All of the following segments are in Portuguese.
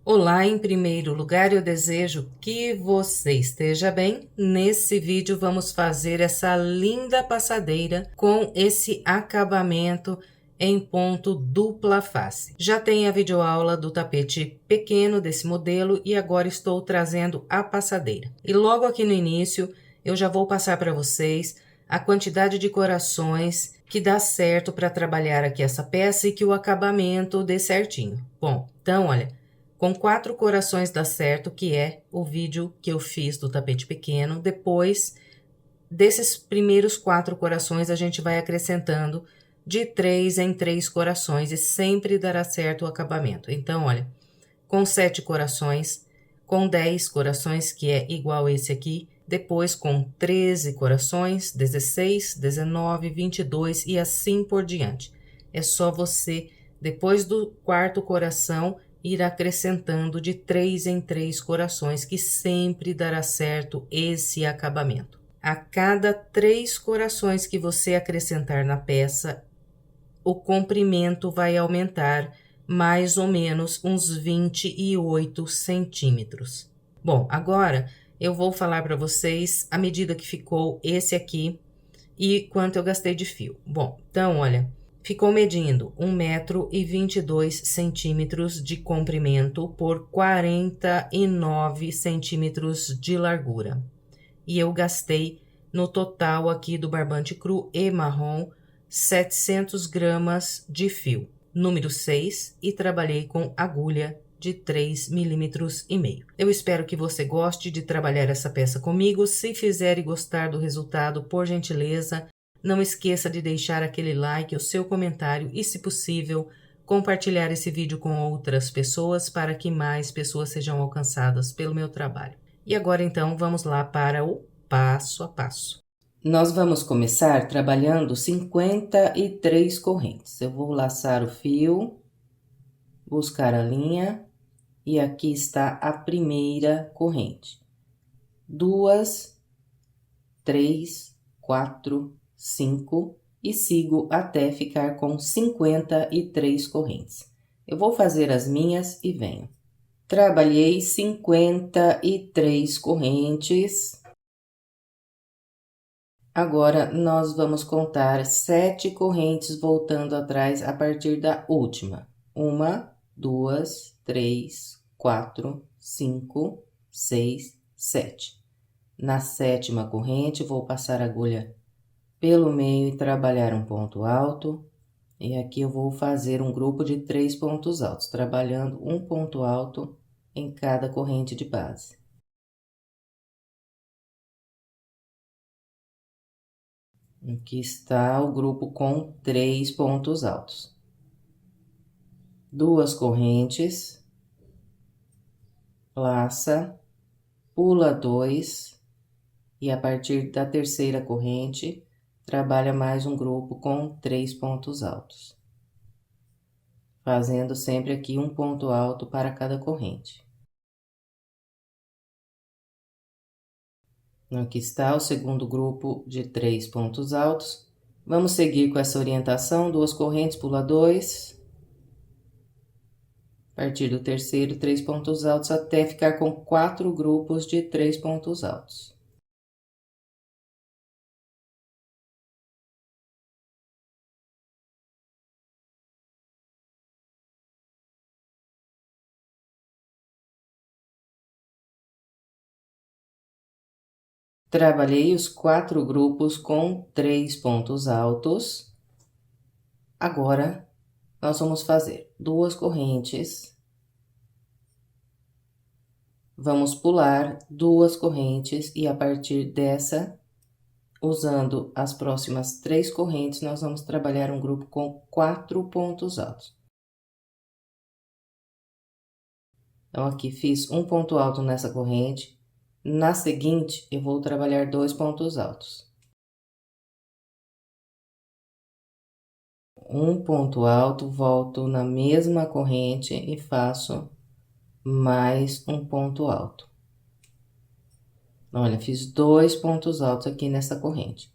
Olá, em primeiro lugar, eu desejo que você esteja bem. Nesse vídeo vamos fazer essa linda passadeira com esse acabamento em ponto dupla face. Já tem a videoaula do tapete pequeno desse modelo e agora estou trazendo a passadeira. E logo aqui no início eu já vou passar para vocês a quantidade de corações que dá certo para trabalhar aqui essa peça e que o acabamento dê certinho. Bom, então olha, com 4 corações dá certo, que é o vídeo que eu fiz do tapete pequeno. Depois desses primeiros 4 corações, a gente vai acrescentando de 3 em 3 corações e sempre dará certo o acabamento. Então, olha, com 7 corações, com 10 corações, que é igual esse aqui, depois com 13 corações, 16, 19, 22 e assim por diante. É só você, depois do 4º coração, ir acrescentando de 3 em 3 corações, que sempre dará certo esse acabamento. A cada 3 corações que você acrescentar na peça, o comprimento vai aumentar mais ou menos uns 28 centímetros. Bom, agora eu vou falar para vocês a medida que ficou esse aqui e quanto eu gastei de fio. Bom, então, olha, ficou medindo 1,22 m de comprimento por 49 centímetros de largura. E eu gastei no total aqui do barbante cru e marrom 700 gramas de fio, número 6, e trabalhei com agulha de 3,5 milímetros. Eu espero que você goste de trabalhar essa peça comigo. Se fizer e gostar do resultado, por gentileza, não esqueça de deixar aquele like, o seu comentário e, se possível, compartilhar esse vídeo com outras pessoas para que mais pessoas sejam alcançadas pelo meu trabalho. E agora, então, vamos lá para o passo a passo. Nós vamos começar trabalhando 53 correntes. Eu vou laçar o fio, buscar a linha e aqui está a primeira corrente. 2, 3, 4, 5 e sigo até ficar com 53 correntes. Eu vou fazer as minhas e venho. Trabalhei 53 correntes. Agora, nós vamos contar 7 correntes voltando atrás a partir da última. 1, 2, 3, 4, 5, 6, 7. Na 7ª corrente, vou passar a agulha pelo meio e trabalhar um ponto alto. E aqui eu vou fazer um grupo de 3 pontos altos, trabalhando um ponto alto em cada corrente de base. Aqui está o grupo com 3 pontos altos. 2 correntes, laça, pula 2 e a partir da 3ª corrente, trabalha mais um grupo com 3 pontos altos, fazendo sempre aqui um ponto alto para cada corrente. Aqui está o segundo grupo de 3 pontos altos. Vamos seguir com essa orientação: 2 correntes, pula 2. A partir do 3º, 3 pontos altos, até ficar com 4 grupos de 3 pontos altos. Trabalhei os 4 grupos com 3 pontos altos. Agora, nós vamos fazer 2 correntes. Vamos pular 2 correntes e a partir dessa, usando as próximas 3 correntes, nós vamos trabalhar um grupo com 4 pontos altos. Então, aqui fiz um ponto alto nessa corrente. Na seguinte, eu vou trabalhar 2 pontos altos. Um ponto alto, volto na mesma corrente e faço mais um ponto alto. Olha, fiz 2 pontos altos aqui nessa corrente.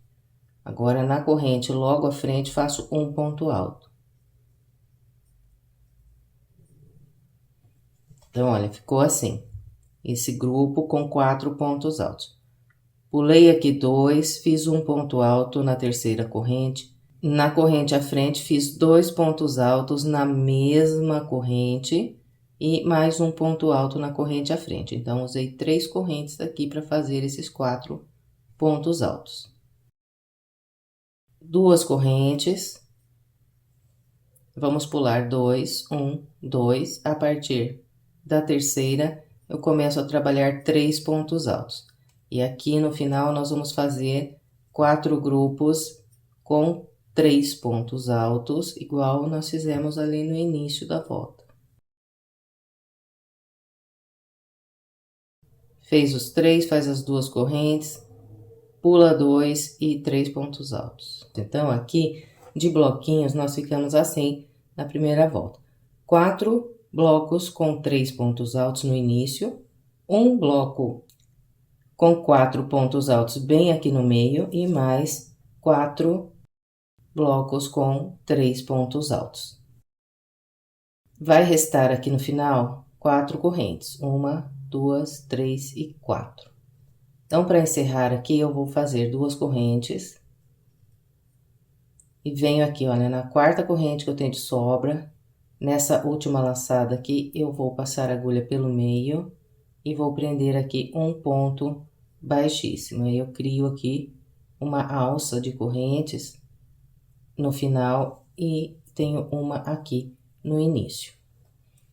Agora, na corrente logo à frente, faço um ponto alto. Então, olha, ficou assim, esse grupo com 4 pontos altos. Pulei aqui 2, fiz um ponto alto na terceira corrente. Na corrente à frente, fiz 2 pontos altos na mesma corrente e mais um ponto alto na corrente à frente. Então, usei 3 correntes aqui para fazer esses 4 pontos altos. 2 correntes. Vamos pular 2, 1, 2. A partir da terceira, eu começo a trabalhar 3 pontos altos. E aqui no final, nós vamos fazer 4 grupos com 3 pontos altos, igual nós fizemos ali no início da volta. Fez os 3, faz as 2 correntes, pula 2 e 3 pontos altos. Então, aqui, de bloquinhos, nós ficamos assim na primeira volta. 4 blocos com 3 pontos altos no início, um bloco com 4 pontos altos bem aqui no meio e mais 4 blocos com 3 pontos altos. Vai restar aqui no final 4 correntes, 1, 2, 3 e 4. Então, para encerrar aqui, eu vou fazer 2 correntes. E venho aqui, olha, na quarta corrente que eu tenho de sobra, nessa última laçada aqui, eu vou passar a agulha pelo meio e vou prender aqui um ponto baixíssimo. Aí, eu crio aqui uma alça de correntes no final e tenho uma aqui no início.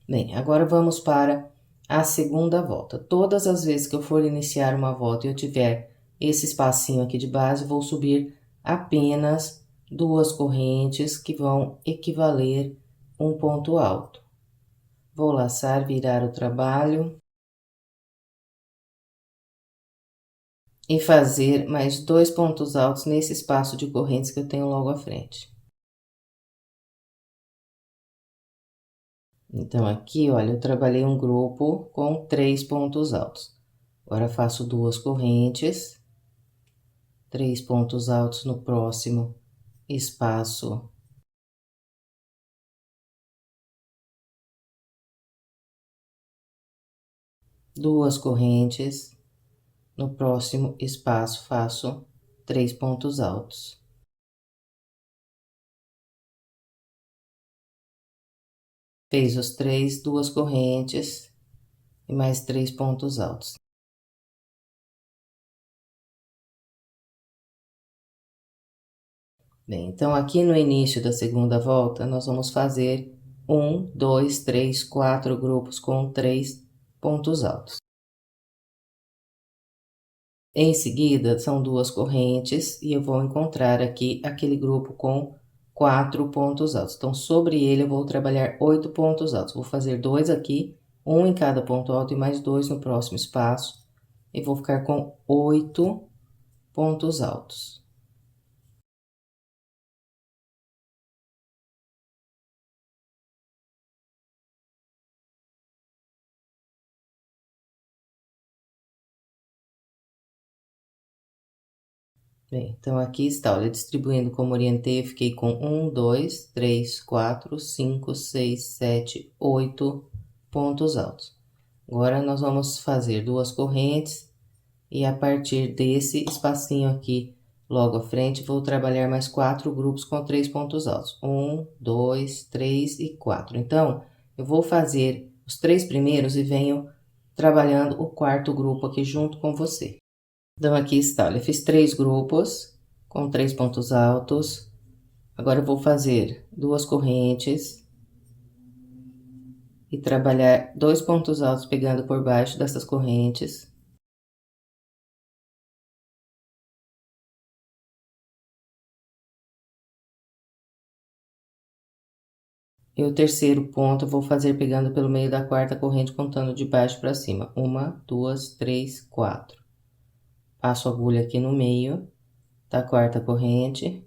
Bem, agora vamos para a segunda volta. Todas as vezes que eu for iniciar uma volta e eu tiver esse espacinho aqui de base, vou subir apenas 2 correntes que vão equivaler um ponto alto. Vou laçar, virar o trabalho e fazer mais 2 pontos altos nesse espaço de correntes que eu tenho logo à frente. Então, aqui, olha, eu trabalhei um grupo com 3 pontos altos. Agora, faço 2 correntes, 3 pontos altos no próximo espaço. Duas correntes, no próximo espaço faço 3 pontos altos. Fez os 3, 2 correntes e mais 3 pontos altos. Bem, então, aqui no início da segunda volta, nós vamos fazer 1, 2, 3, 4 grupos com 3 pontos altos. Em seguida, são 2 correntes e eu vou encontrar aqui aquele grupo com 4 pontos altos. Então, sobre ele, eu vou trabalhar 8 pontos altos. Vou fazer 2 aqui, um em cada ponto alto e mais 2 no próximo espaço. E vou ficar com 8 pontos altos. Bem, então, aqui está, olha, distribuindo como orientei, eu fiquei com 1, 2, 3, 4, 5, 6, 7, 8 pontos altos. Agora, nós vamos fazer 2 correntes e a partir desse espacinho aqui, logo à frente, vou trabalhar mais 4 grupos com 3 pontos altos. 1, 2, 3 e 4. Então, eu vou fazer os 3 primeiros e venho trabalhando o quarto grupo aqui junto com você. Então, aqui está, olha, eu fiz 3 grupos com 3 pontos altos. Agora, eu vou fazer 2 correntes e trabalhar 2 pontos altos pegando por baixo dessas correntes. E o terceiro ponto eu vou fazer pegando pelo meio da quarta corrente, contando de baixo para cima. 1, 2, 3, 4. Passo a agulha aqui no meio da quarta corrente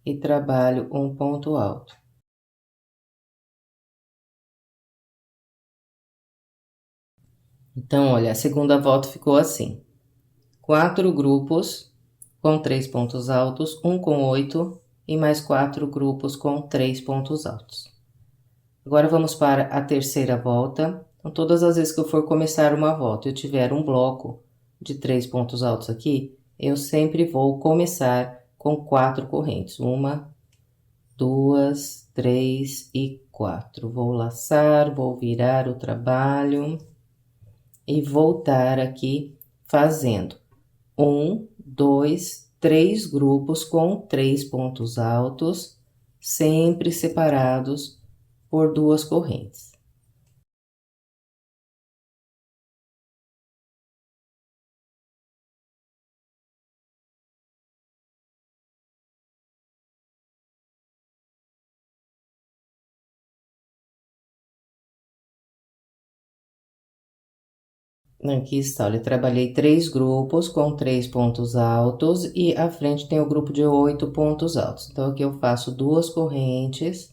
e trabalho um ponto alto. Então, olha, a segunda volta ficou assim. 4 grupos com 3 pontos altos, um com 8 e mais 4 grupos com 3 pontos altos. Agora, vamos para a terceira volta. Então, todas as vezes que eu for começar uma volta, eu tiver um bloco de 3 pontos altos aqui, eu sempre vou começar com 4 correntes. 1, 2, 3 e 4. Vou laçar, vou virar o trabalho e voltar aqui fazendo 1, 2, 3 grupos com 3 pontos altos, sempre separados por 2 correntes. Aqui está, olha, eu trabalhei 3 grupos com 3 pontos altos e à frente tem o grupo de 8 pontos altos. Então, aqui eu faço 2 correntes.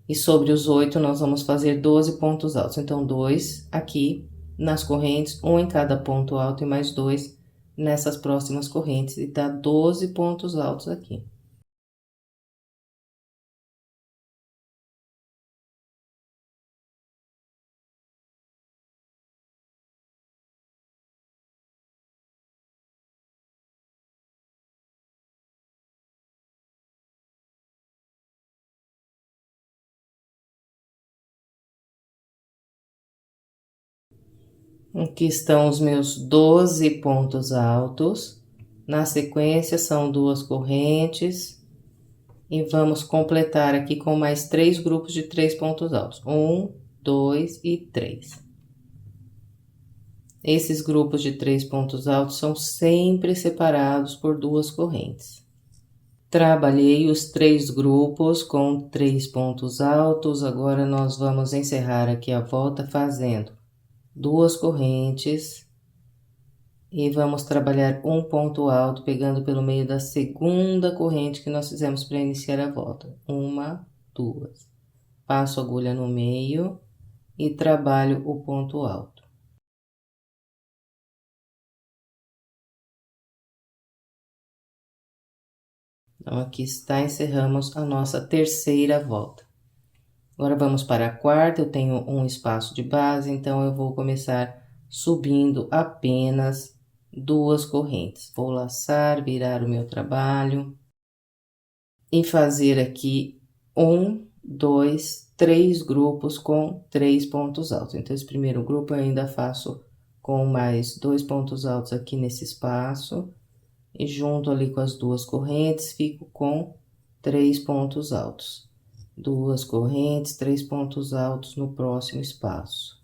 E sobre os 8, nós vamos fazer 12 pontos altos. Então, 2 aqui nas correntes, um em cada ponto alto e mais 2 nessas próximas correntes. E dá 12 pontos altos aqui. Aqui estão os meus 12 pontos altos. Na sequência, são 2 correntes. E vamos completar aqui com mais 3 grupos de 3 pontos altos. 1, 2 e 3. Esses grupos de 3 pontos altos são sempre separados por 2 correntes. Trabalhei os 3 grupos com 3 pontos altos. Agora, nós vamos encerrar aqui a volta fazendo 2 correntes. E vamos trabalhar um ponto alto, pegando pelo meio da segunda corrente que nós fizemos para iniciar a volta. 1, 2. Passo a agulha no meio e trabalho o ponto alto. Então, aqui está, encerramos a nossa terceira volta. Agora, vamos para a quarta, eu tenho um espaço de base, então, eu vou começar subindo apenas 2 correntes. Vou laçar, virar o meu trabalho e fazer aqui 1, 2, 3 grupos com 3 pontos altos. Então, esse primeiro grupo eu ainda faço com mais 2 pontos altos aqui nesse espaço. E junto ali com as 2 correntes, fico com 3 pontos altos. 2 correntes, 3 pontos altos no próximo espaço.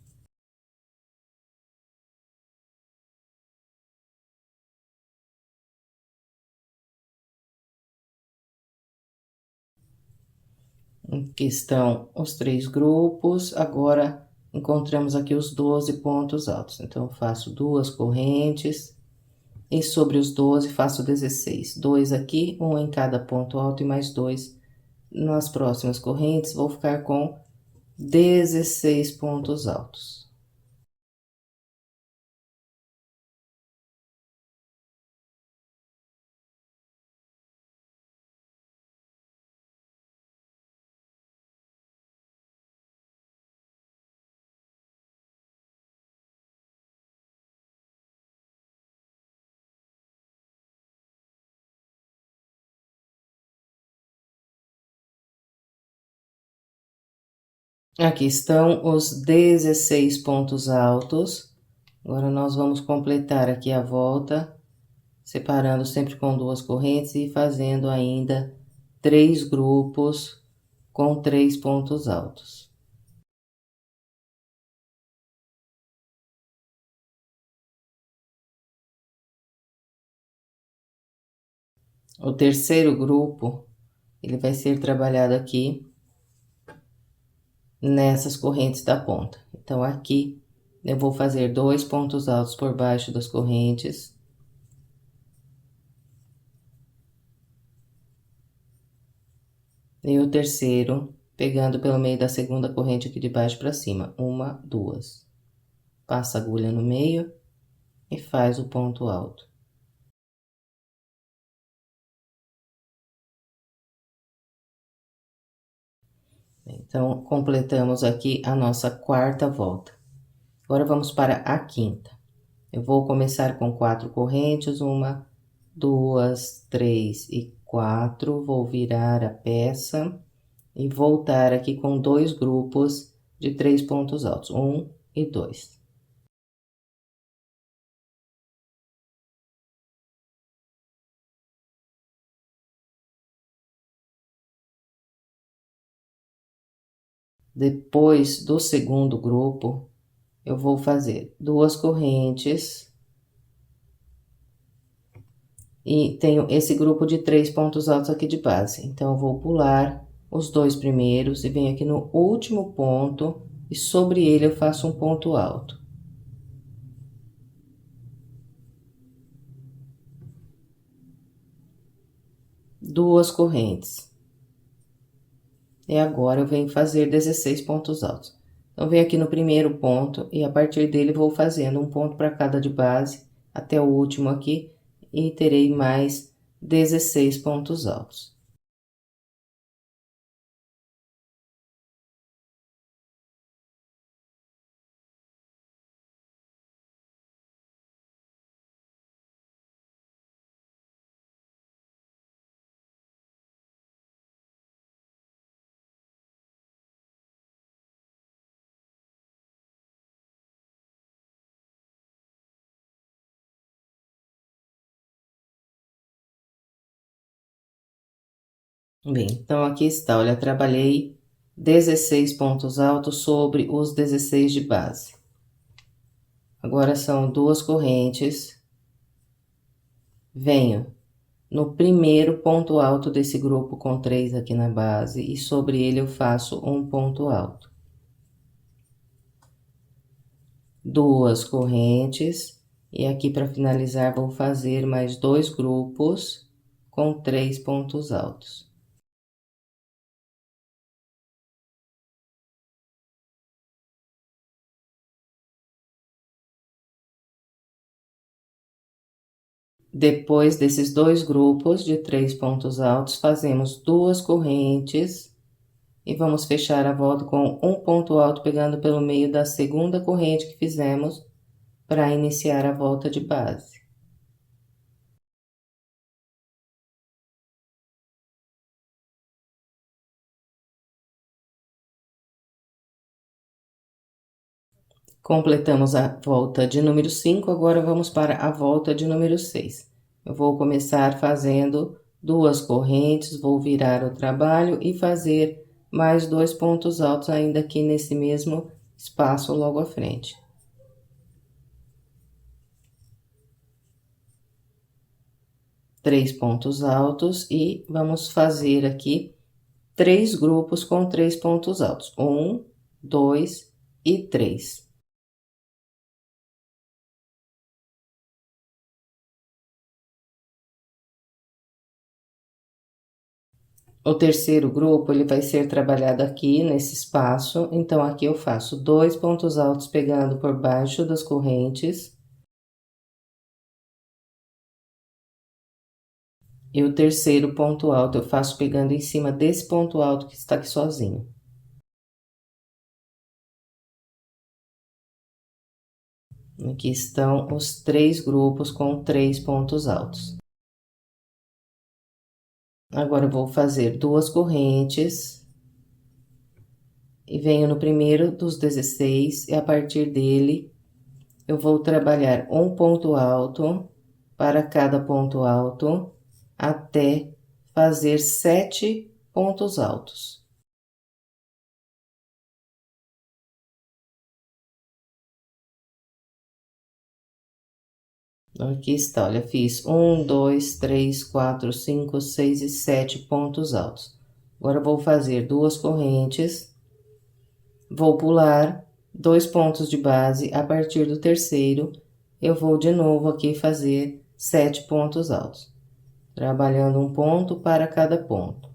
Aqui estão os 3 grupos, agora encontramos aqui os 12 pontos altos. Então, eu faço 2 correntes e sobre os 12 faço 16. 2 aqui, um em cada ponto alto e mais 2 nas próximas correntes, vou ficar com 16 pontos altos. Aqui estão os 16 pontos altos. Agora, nós vamos completar aqui a volta, separando sempre com 2 correntes e fazendo ainda 3 grupos com 3 pontos altos. O terceiro grupo, ele vai ser trabalhado aqui nessas correntes da ponta. Então, aqui eu vou fazer 2 pontos altos por baixo das correntes. E o terceiro, pegando pelo meio da segunda corrente aqui de baixo para cima. 1, 2. Passa a agulha no meio e faz o ponto alto. Então, completamos aqui a nossa quarta volta. Agora, vamos para a quinta. Eu vou começar com 4 correntes, 1, 2, 3 e 4. Vou virar a peça e voltar aqui com 2 grupos de 3 pontos altos, 1 e 2. Depois do segundo grupo, eu vou fazer 2 correntes e tenho esse grupo de 3 pontos altos aqui de base. Então, eu vou pular os 2 primeiros e venho aqui no último ponto e sobre ele eu faço um ponto alto. Duas correntes. E agora eu venho fazer 16 pontos altos. Então, venho aqui no primeiro ponto e a partir dele vou fazendo um ponto para cada de base até o último aqui e terei mais 16 pontos altos. Bem, então aqui está, olha, trabalhei 16 pontos altos sobre os 16 de base. Agora são 2 correntes. Venho no primeiro ponto alto desse grupo com 3 aqui na base e sobre ele eu faço um ponto alto. 2 correntes e aqui para finalizar vou fazer mais 2 grupos com 3 pontos altos. Depois desses 2 grupos de 3 pontos altos, fazemos 2 correntes e vamos fechar a volta com um ponto alto pegando pelo meio da segunda corrente que fizemos para iniciar a volta de base. Completamos a volta de número 5, agora vamos para a volta de número 6. Eu vou começar fazendo 2 correntes, vou virar o trabalho e fazer mais 2 pontos altos ainda aqui nesse mesmo espaço logo à frente. 3 pontos altos e vamos fazer aqui 3 grupos com 3 pontos altos, 1, 2 e 3. O terceiro grupo, ele vai ser trabalhado aqui nesse espaço, então aqui eu faço 2 pontos altos pegando por baixo das correntes. E o terceiro ponto alto eu faço pegando em cima desse ponto alto que está aqui sozinho. Aqui estão os 3 grupos com 3 pontos altos. Agora, eu vou fazer 2 correntes. E venho no primeiro dos 16 e a partir dele, eu vou trabalhar um ponto alto para cada ponto alto, até fazer 7 pontos altos. Aqui está, olha, fiz 1, 2, 3, 4, 5, 6 e 7 pontos altos. Agora, eu vou fazer 2 correntes, vou pular 2 pontos de base, a partir do terceiro, eu vou de novo aqui fazer 7 pontos altos, trabalhando um ponto para cada ponto.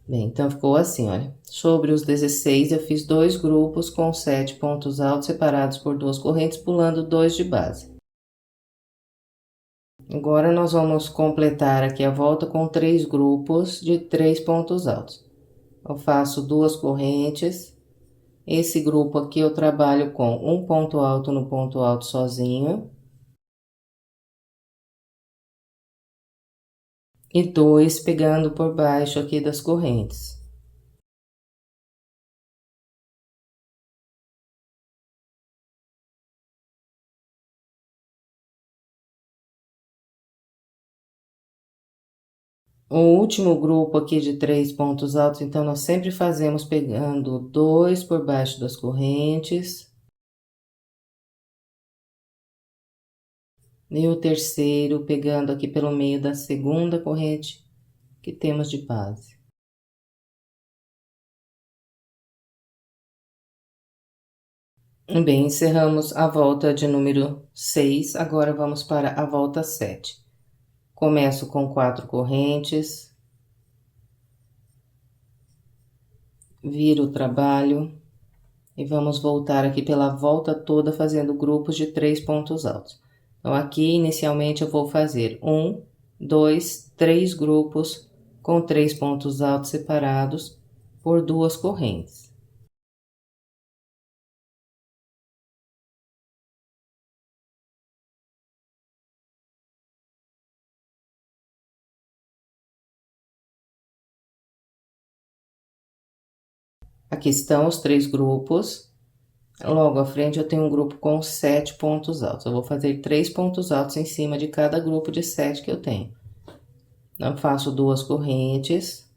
Bem, então, ficou assim, olha. Sobre os 16, eu fiz 2 grupos com 7 pontos altos separados por 2 correntes, pulando 2 de base. Agora, nós vamos completar aqui a volta com 3 grupos de 3 pontos altos. Eu faço 2 correntes. Esse grupo aqui eu trabalho com um ponto alto no ponto alto sozinho. E 2 pegando por baixo aqui das correntes. O último grupo aqui de 3 pontos altos, então, nós sempre fazemos pegando 2 por baixo das correntes. E o terceiro pegando aqui pelo meio da segunda corrente que temos de base. Bem, encerramos a volta de número 6, agora vamos para a volta 7. Começo com 4 correntes. Viro o trabalho. E vamos voltar aqui pela volta toda fazendo grupos de 3 pontos altos. Então, aqui, inicialmente, eu vou fazer 1, 2, 3 grupos com 3 pontos altos separados por 2 correntes. Aqui estão os 3 grupos. Logo à frente, eu tenho um grupo com 7 pontos altos. Eu vou fazer 3 pontos altos em cima de cada grupo de 7 que eu tenho. Então, faço 2 correntes,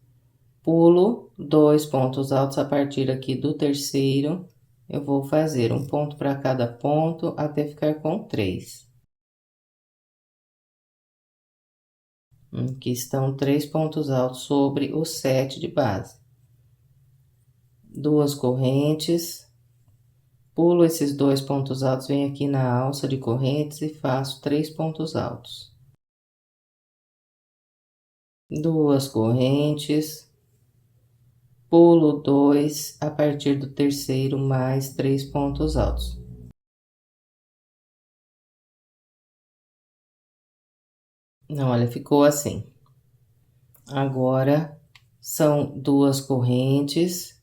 pulo 2 pontos altos a partir aqui do terceiro. Eu vou fazer um ponto para cada ponto até ficar com 3. Aqui estão 3 pontos altos sobre os 7 de base. 2 correntes. Pulo esses 2 pontos altos, venho aqui na alça de correntes e faço 3 pontos altos. 2 correntes. Pulo 2 a partir do terceiro, mais 3 pontos altos. Olha, ficou assim. Agora, são 2 correntes.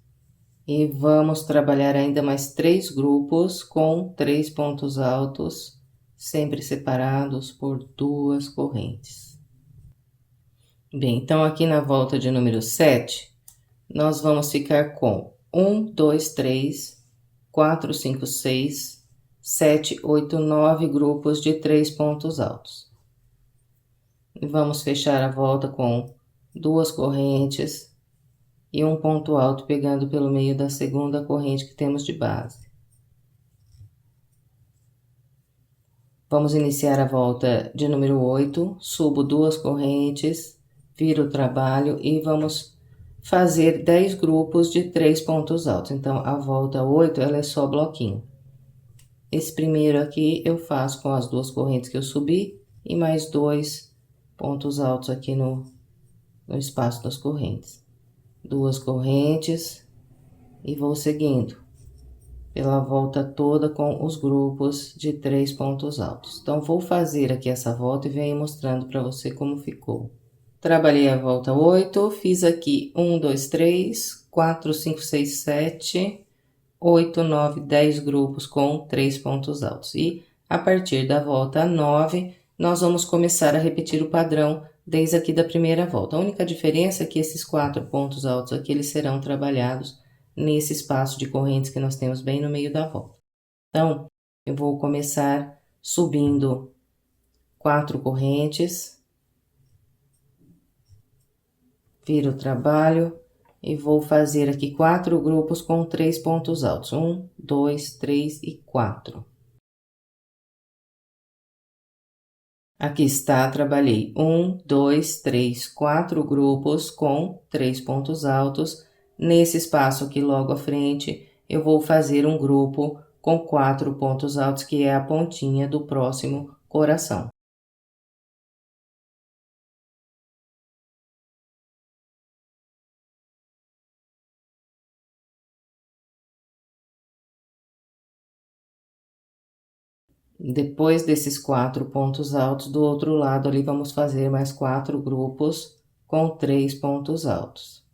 E vamos trabalhar ainda mais 3 grupos com 3 pontos altos, sempre separados por 2 correntes. Bem, então, aqui na volta de número 7, nós vamos ficar com 1, 2, 3, 4, 5, 6, 7, 8, 9 grupos de 3 pontos altos. E vamos fechar a volta com 2 correntes e um ponto alto pegando pelo meio da segunda corrente que temos de base. Vamos iniciar a volta de número 8, subo 2 correntes, viro o trabalho e vamos fazer 10 grupos de 3 pontos altos. Então, a volta 8, ela é só bloquinho. Esse primeiro aqui eu faço com as 2 correntes que eu subi e mais 2 pontos altos aqui no espaço das correntes. 2 correntes e vou seguindo pela volta toda com os grupos de 3 pontos altos. Então, vou fazer aqui essa volta e venho mostrando para você como ficou. Trabalhei a volta 8, fiz aqui 1, 2, 3, 4, 5, 6, 7, 8, 9, 10 grupos com 3 pontos altos. E a partir da volta 9, nós vamos começar a repetir o padrão desde aqui da primeira volta. A única diferença é que esses 4 pontos altos aqui, eles serão trabalhados nesse espaço de correntes que nós temos bem no meio da volta. Então, eu vou começar subindo 4 correntes, viro o trabalho e vou fazer aqui 4 grupos com 3 pontos altos. 1, 2, 3 e 4. Aqui está, trabalhei 1, 2, 3, 4 grupos com 3 pontos altos. Nesse espaço aqui logo à frente, eu vou fazer um grupo com 4 pontos altos, que é a pontinha do próximo coração. Depois desses 4 pontos altos, do outro lado ali, vamos fazer mais 4 grupos com 3 pontos altos.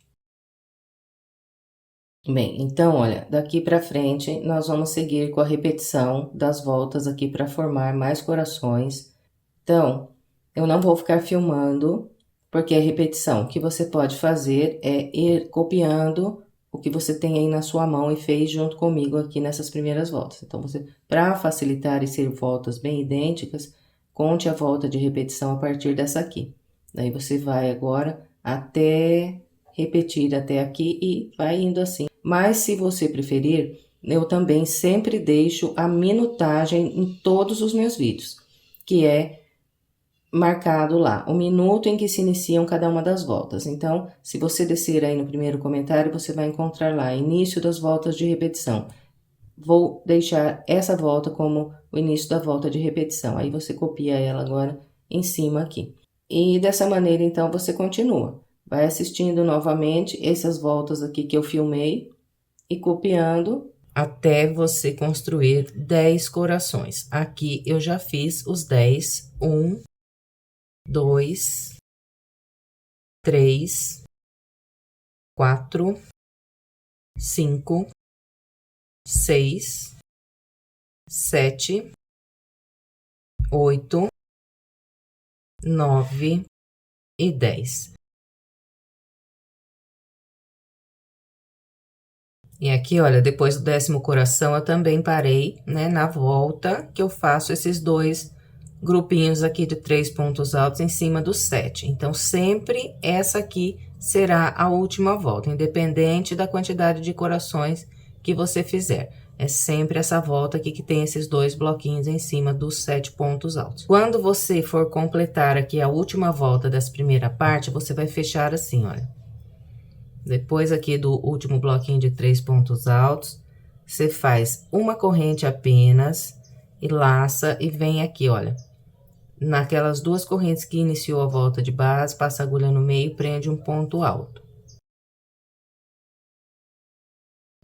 Bem, então, olha, daqui pra frente, nós vamos seguir com a repetição das voltas aqui para formar mais corações. Então, eu não vou ficar filmando, porque é repetição. O que você pode fazer é ir copiando o que você tem aí na sua mão e fez junto comigo aqui nessas primeiras voltas. Então, você, para facilitar e ser voltas bem idênticas, conte a volta de repetição a partir dessa aqui. Daí, você vai agora até repetir até aqui e vai indo assim. Mas, se você preferir, eu também sempre deixo a minutagem em todos os meus vídeos, que é marcado lá o minuto em que se iniciam cada uma das voltas. Então, se você descer aí no primeiro comentário, você vai encontrar lá início das voltas de repetição. Vou deixar essa volta como o início da volta de repetição. Aí você copia ela agora em cima aqui. E dessa maneira, então, você continua. Vai assistindo novamente essas voltas aqui que eu filmei e copiando até você construir 10 corações. Aqui eu já fiz os 10, 1, 2, 3, 4, 5, 6, 7, 8, 9 e 10. E aqui, olha, depois do 10º coração, eu também parei, né, na volta que eu faço esses 2 grupinhos aqui de 3 pontos altos em cima do 7. Então, sempre essa aqui será a última volta, independente da quantidade de corações que você fizer. É sempre essa volta aqui que tem esses 2 bloquinhos em cima dos 7 pontos altos. Quando você for completar aqui a última volta dessa primeira parte, você vai fechar assim, olha. Depois aqui do último bloquinho de 3 pontos altos, você faz uma corrente apenas e laça e vem aqui, olha. Naquelas 2 correntes que iniciou a volta de base, passa a agulha no meio e prende um ponto alto.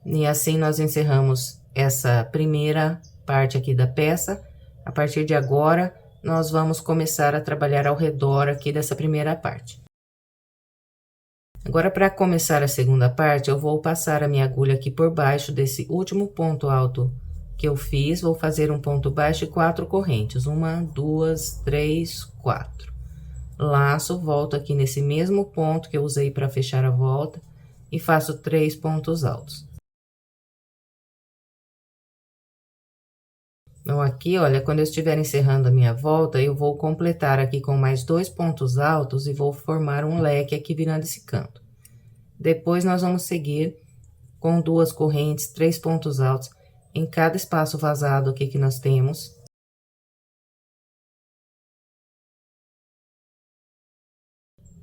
E assim nós encerramos essa primeira parte aqui da peça. A partir de agora, nós vamos começar a trabalhar ao redor aqui dessa primeira parte. Agora, para começar a segunda parte, eu vou passar a minha agulha aqui por baixo desse último ponto alto que eu fiz. Vou fazer um ponto baixo e 4 correntes. 1, 2, 3, 4. Laço, volto aqui nesse mesmo ponto que eu usei para fechar a volta e faço 3 pontos altos. Então, aqui, olha, quando eu estiver encerrando a minha volta, eu vou completar aqui com mais 2 pontos altos e vou formar um leque aqui virando esse canto. Depois, nós vamos seguir com 2 correntes, 3 pontos altos em cada espaço vazado aqui que nós temos.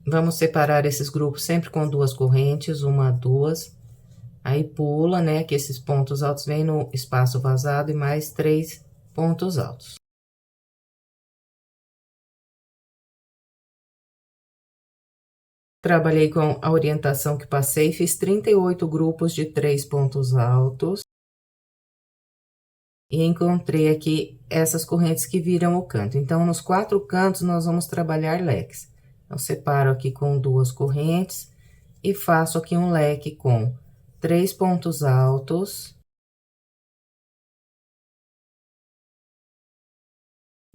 Vamos separar esses grupos sempre com 2 correntes, 1, 2. Aí, pula, né, que esses pontos altos vêm no espaço vazado e mais 3 pontos altos. Trabalhei com a orientação que passei, fiz 38 grupos de 3 pontos altos. E encontrei aqui essas correntes que viram o canto. Então, nos 4 cantos, nós vamos trabalhar leques. Então, separo aqui com 2 correntes e faço aqui um leque com 3 pontos altos.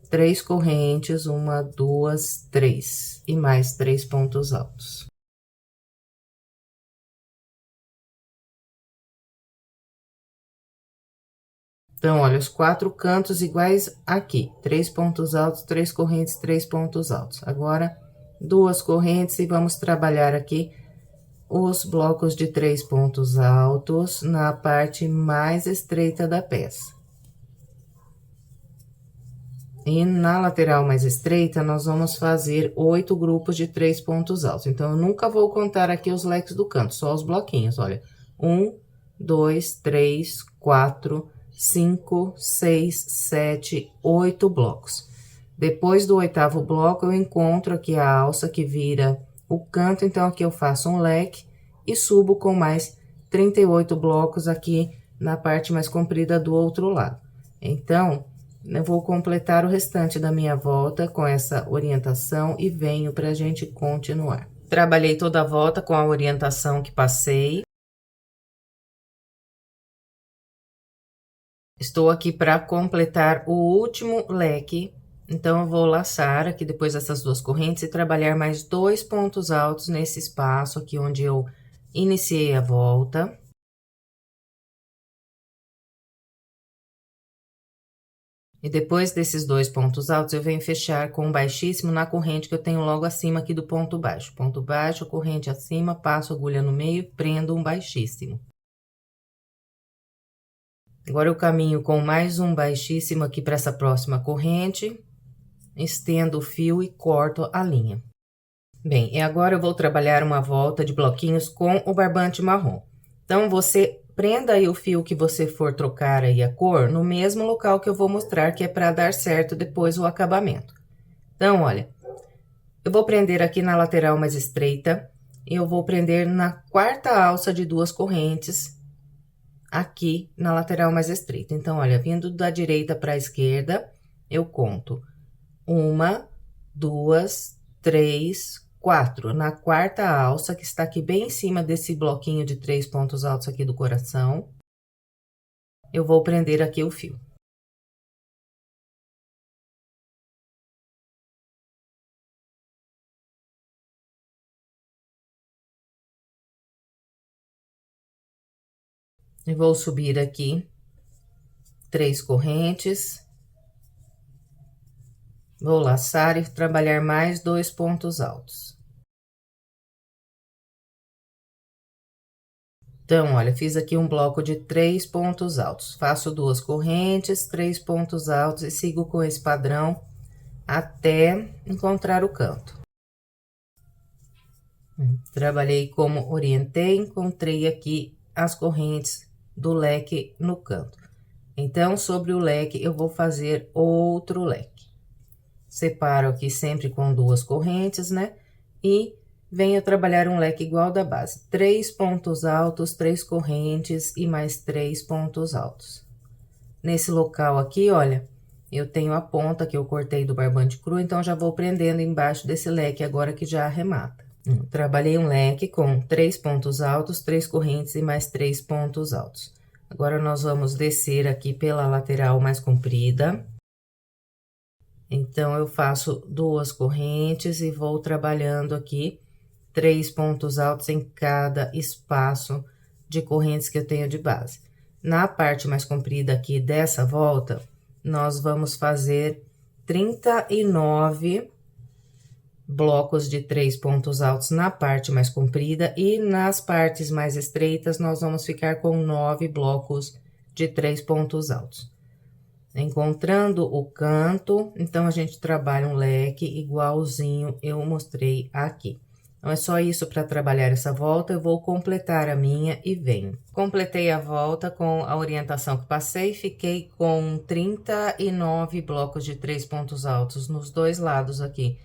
3 correntes, 1, 2, 3 e mais 3 pontos altos. Então, olha, os 4 cantos iguais aqui, 3 pontos altos, 3 correntes, 3 pontos altos. Agora, 2 correntes e vamos trabalhar aqui os blocos de 3 pontos altos na parte mais estreita da peça. E na lateral mais estreita, nós vamos fazer 8 grupos de 3 pontos altos. Então, eu nunca vou contar aqui os leques do canto, só os bloquinhos, olha. 1, 2, 3, 4, 5, 6, 7, 8 blocos. Depois do 8º bloco, eu encontro aqui a alça que vira o canto, então, aqui eu faço um leque e subo com mais 38 blocos aqui na parte mais comprida do outro lado. Então, Eu vou completar o restante da minha volta com essa orientação e venho pra gente continuar. Trabalhei toda a volta com a orientação que passei. Estou aqui para completar o último leque, então eu vou laçar aqui depois dessas duas correntes e trabalhar mais 2 pontos altos nesse espaço aqui onde eu iniciei a volta. E depois desses 2 pontos altos, eu venho fechar com um baixíssimo na corrente que eu tenho logo acima aqui do ponto baixo. Ponto baixo, corrente acima, passo a agulha no meio, prendo um baixíssimo. Agora eu caminho com mais um baixíssimo aqui para essa próxima corrente, estendo o fio e corto a linha. Bem, e agora eu vou trabalhar uma volta de bloquinhos com o barbante marrom. Então, você prenda aí o fio que você for trocar aí a cor no mesmo local que eu vou mostrar, que é para dar certo depois o acabamento. Então, olha, eu vou prender aqui na lateral mais estreita, e eu vou prender na quarta alça de 2 correntes, aqui na lateral mais estreita. Então, olha, vindo da direita para a esquerda, eu conto 1, 2, 3, 4. Na quarta alça, que está aqui bem em cima desse bloquinho de 3 pontos altos aqui do coração, eu vou prender aqui o fio. E vou subir aqui 3 correntes. Vou laçar e trabalhar mais 2 pontos altos. Então, olha, fiz aqui um bloco de 3 pontos altos. Faço 2 correntes, 3 pontos altos e sigo com esse padrão até encontrar o canto. Trabalhei como orientei, encontrei aqui as correntes do leque no canto. Então, sobre o leque, eu vou fazer outro leque. Separo aqui sempre com 2 correntes, né? E venho trabalhar um leque igual da base. 3 pontos altos, 3 correntes e mais 3 pontos altos. Nesse local aqui, olha, eu tenho a ponta que eu cortei do barbante cru, então já vou prendendo embaixo desse leque agora que já arremata. Trabalhei um leque com 3 pontos altos, 3 correntes e mais 3 pontos altos. Agora, nós vamos descer aqui pela lateral mais comprida. Então, eu faço 2 correntes e vou trabalhando aqui 3 pontos altos em cada espaço de correntes que eu tenho de base. Na parte mais comprida aqui dessa volta, nós vamos fazer 39 blocos de 3 pontos altos na parte mais comprida e nas partes mais estreitas nós vamos ficar com 9 blocos de 3 pontos altos. Encontrando o canto, então a gente trabalha um leque igualzinho eu mostrei aqui. Então, é só isso para trabalhar essa volta, eu vou completar a minha e venho. Completei a volta com a orientação que passei, fiquei com 39 blocos de 3 pontos altos nos dois lados aqui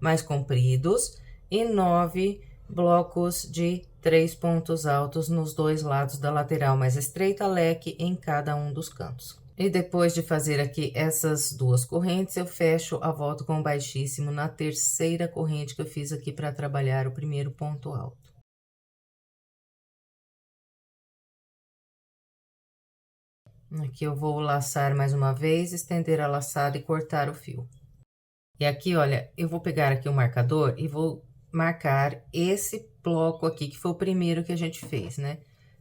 mais compridos e 9 blocos de 3 pontos altos nos dois lados da lateral mais estreita, leque em cada um dos cantos. E depois de fazer aqui essas 2 correntes, eu fecho a volta com baixíssimo na terceira corrente que eu fiz aqui para trabalhar o primeiro ponto alto. Aqui eu vou laçar mais uma vez, estender a laçada e cortar o fio. E aqui, olha, eu vou pegar aqui o marcador e vou marcar esse bloco aqui, que foi o primeiro que a gente fez, né?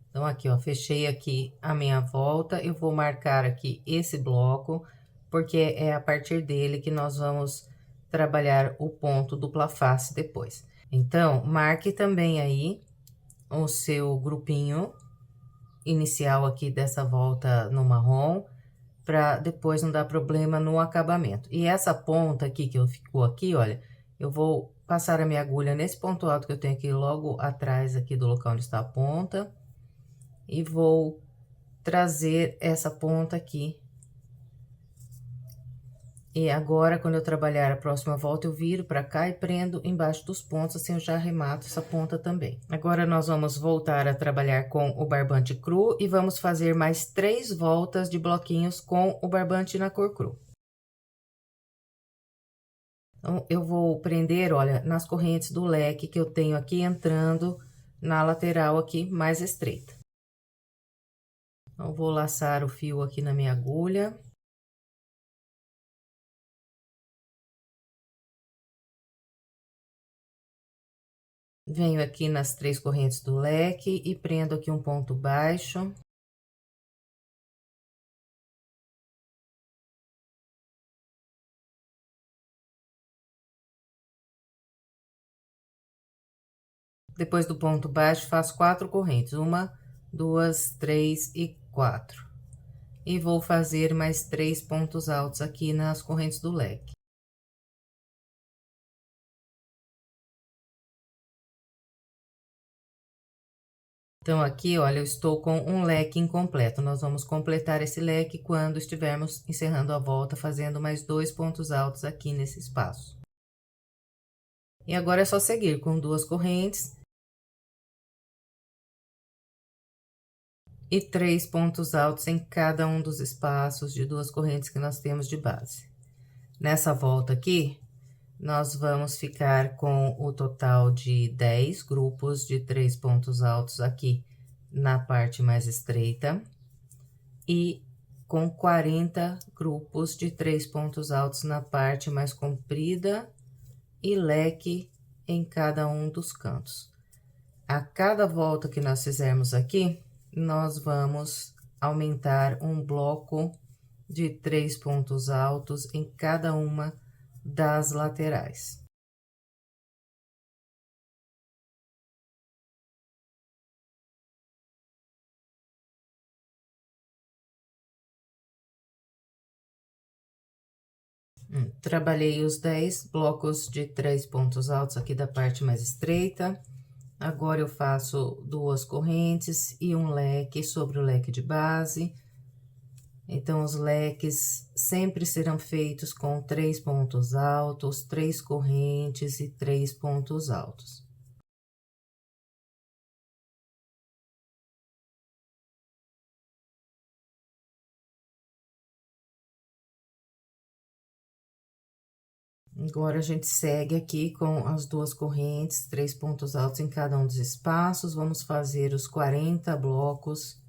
Então, aqui, ó, fechei aqui a minha volta, eu vou marcar aqui esse bloco, porque é a partir dele que nós vamos trabalhar o ponto dupla face depois. Então, marque também aí o seu grupinho inicial aqui dessa volta no marrom, para depois não dar problema no acabamento. E essa ponta aqui que ficou aqui, olha, eu vou passar a minha agulha nesse ponto alto que eu tenho aqui logo atrás aqui do local onde está a ponta. E vou trazer essa ponta aqui E agora, quando eu trabalhar a próxima volta, eu viro pra cá e prendo embaixo dos pontos, assim eu já arremato essa ponta também. Agora, nós vamos voltar a trabalhar com o barbante cru e vamos fazer mais 3 voltas de bloquinhos com o barbante na cor cru. Então, eu vou prender, olha, nas correntes do leque que eu tenho aqui entrando na lateral aqui mais estreita. Então, vou laçar o fio aqui na minha agulha. Venho aqui nas 3 correntes do leque e prendo aqui um ponto baixo. Depois do ponto baixo, faço 4 correntes, 1, 2, 3 e 4. E vou fazer mais 3 pontos altos aqui nas correntes do leque. Então, aqui, olha, eu estou com um leque incompleto. Nós vamos completar esse leque quando estivermos encerrando a volta, fazendo mais 2 pontos altos aqui nesse espaço. E agora é só seguir com 2 correntes. E 3 pontos altos em cada um dos espaços de 2 correntes que nós temos de base. Nessa volta aqui, nós vamos ficar com o total de 10 grupos de 3 pontos altos aqui na parte mais estreita e com 40 grupos de 3 pontos altos na parte mais comprida e leque em cada um dos cantos. A cada volta que nós fizermos aqui, nós vamos aumentar um bloco de 3 pontos altos em cada uma das laterais. Trabalhei os 10 blocos de 3 pontos altos aqui da parte mais estreita. Agora, eu faço 2 correntes e um leque sobre o leque de base. Então, os leques sempre serão feitos com 3 pontos altos, 3 correntes e 3 pontos altos. Agora, a gente segue aqui com as 2 correntes, 3 pontos altos em cada um dos espaços. Vamos fazer os 40 blocos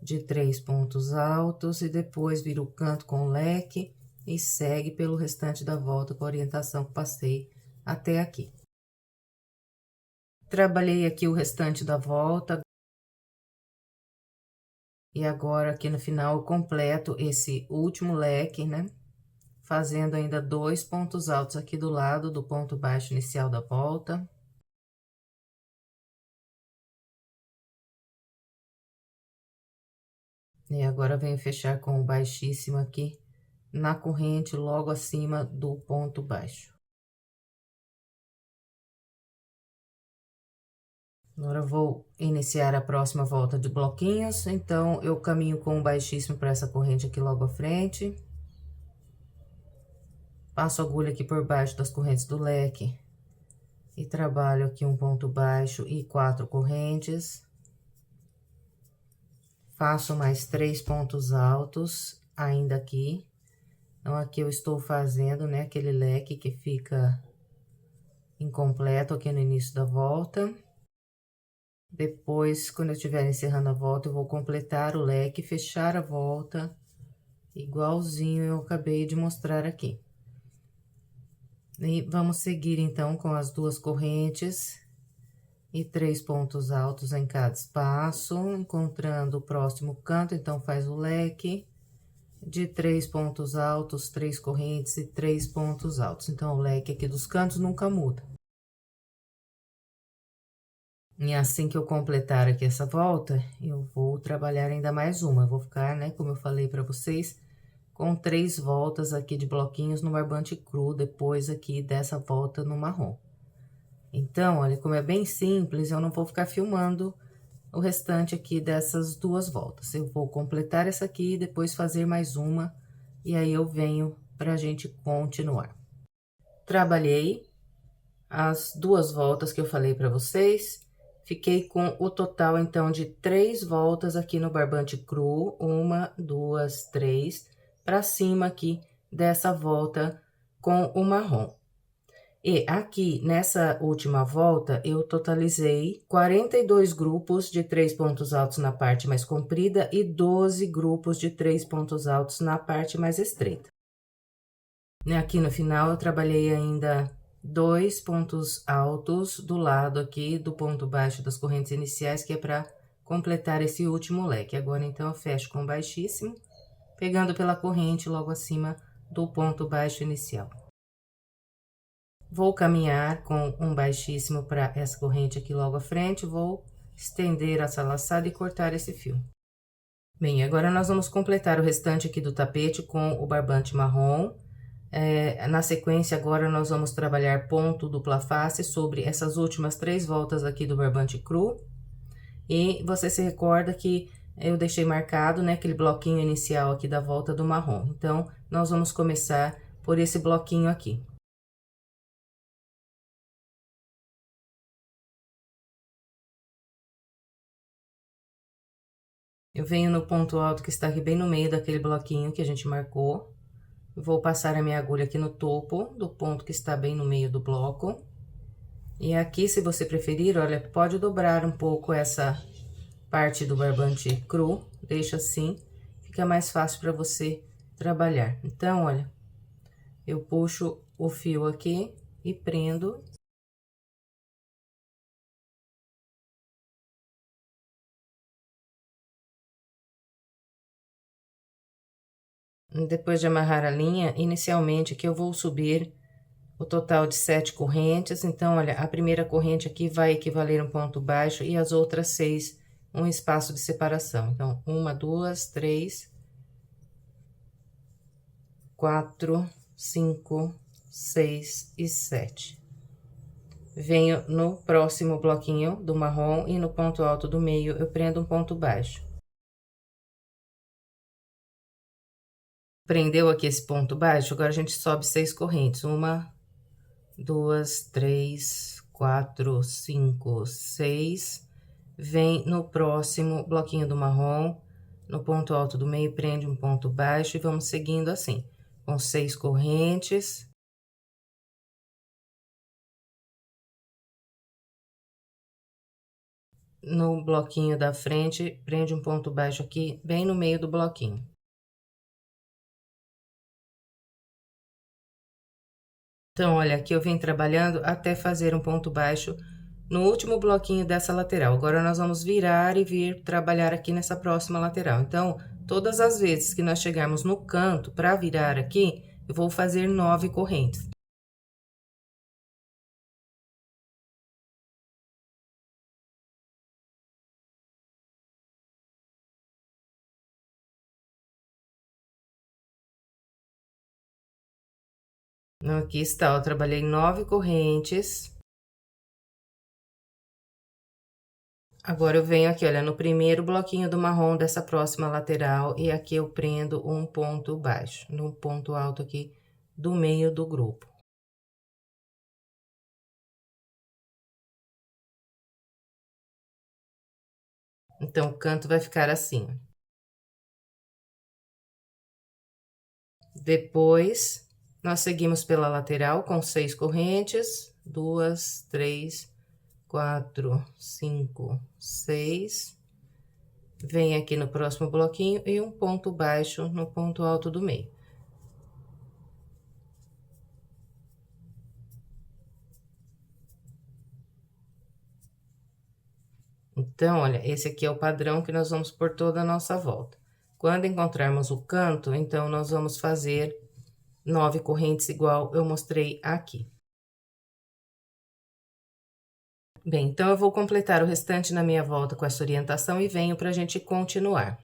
de 3 pontos altos e depois vira o canto com o leque e segue pelo restante da volta com a orientação que passei até aqui. Trabalhei aqui o restante da volta. E agora, aqui no final, eu completo esse último leque, né? Fazendo ainda 2 pontos altos aqui do lado do ponto baixo inicial da volta. E agora, venho fechar com o baixíssimo aqui na corrente, logo acima do ponto baixo. Agora, eu vou iniciar a próxima volta de bloquinhos, então, eu caminho com o baixíssimo para essa corrente aqui logo à frente. Passo a agulha aqui por baixo das correntes do leque e trabalho aqui um ponto baixo e 4 correntes. Faço mais 3 pontos altos ainda aqui. Então, aqui eu estou fazendo, né, aquele leque que fica incompleto aqui no início da volta. Depois, quando eu estiver encerrando a volta, eu vou completar o leque, fechar a volta, igualzinho eu acabei de mostrar aqui. E vamos seguir, então, com as 2 correntes e 3 pontos altos em cada espaço, encontrando o próximo canto, então, faz o leque de 3 pontos altos, 3 correntes e 3 pontos altos. Então, o leque aqui dos cantos nunca muda. E assim que eu completar aqui essa volta, eu vou trabalhar ainda mais uma. Eu vou ficar, né, como eu falei pra vocês, com 3 voltas aqui de bloquinhos no barbante cru, depois aqui dessa volta no marrom. Então, olha, como é bem simples, eu não vou ficar filmando o restante aqui dessas 2 voltas. Eu vou completar essa aqui, depois fazer mais uma, e aí eu venho para a gente continuar. Trabalhei as 2 voltas que eu falei para vocês, fiquei com o total, então, de 3 voltas aqui no barbante cru, 1, 2, 3, para cima aqui dessa volta com o marrom. E aqui, nessa última volta, eu totalizei 42 grupos de 3 pontos altos na parte mais comprida e 12 grupos de 3 pontos altos na parte mais estreita. Aqui no final, eu trabalhei ainda 2 pontos altos do lado aqui do ponto baixo das correntes iniciais, que é para completar esse último leque. Agora, então, eu fecho com baixíssimo, pegando pela corrente logo acima do ponto baixo inicial. Vou caminhar com um baixíssimo para essa corrente aqui logo à frente, vou estender essa laçada e cortar esse fio. Bem, agora nós vamos completar o restante aqui do tapete com o barbante marrom. Na sequência, agora nós vamos trabalhar ponto dupla face sobre essas últimas 3 voltas aqui do barbante cru. E você se recorda que eu deixei marcado, né, aquele bloquinho inicial aqui da volta do marrom. Então, nós vamos começar por esse bloquinho aqui. Eu venho no ponto alto que está aqui bem no meio daquele bloquinho que a gente marcou. Vou passar a minha agulha aqui no topo do ponto que está bem no meio do bloco. E aqui, se você preferir, olha, pode dobrar um pouco essa parte do barbante cru, deixa assim, fica mais fácil para você trabalhar. Então, olha, eu puxo o fio aqui e prendo. Depois de amarrar a linha, inicialmente aqui eu vou subir o total de 7 correntes. Então, olha, a primeira corrente aqui vai equivaler um ponto baixo e as outras 6, um espaço de separação. Então, 1, 2, 3, 4, 5, 6 e 7. Venho no próximo bloquinho do marrom e no ponto alto do meio eu prendo um ponto baixo. Prendeu aqui esse ponto baixo, agora a gente sobe 6 correntes. 1, 2, 3, 4, 5, 6. Vem no próximo bloquinho do marrom, no ponto alto do meio, prende um ponto baixo e vamos seguindo assim, com 6 correntes. No bloquinho da frente, prende um ponto baixo aqui, bem no meio do bloquinho. Então, olha, aqui eu venho trabalhando até fazer um ponto baixo no último bloquinho dessa lateral. Agora, nós vamos virar e vir trabalhar aqui nessa próxima lateral. Então, todas as vezes que nós chegarmos no canto para virar aqui, eu vou fazer 9 correntes. Aqui está, eu trabalhei 9 correntes. Agora, eu venho aqui, olha, no primeiro bloquinho do marrom dessa próxima lateral, e aqui eu prendo um ponto baixo, no ponto alto aqui do meio do grupo. Então, o canto vai ficar assim. Depois, nós seguimos pela lateral com 6 correntes, 2, 3, 4, 5, 6. Vem aqui no próximo bloquinho e um ponto baixo no ponto alto do meio. Então, olha, esse aqui é o padrão que nós vamos por toda a nossa volta. Quando encontrarmos o canto, então, nós vamos fazer 9 correntes igual eu mostrei aqui. Bem, então, eu vou completar o restante na minha volta com essa orientação e venho para a gente continuar.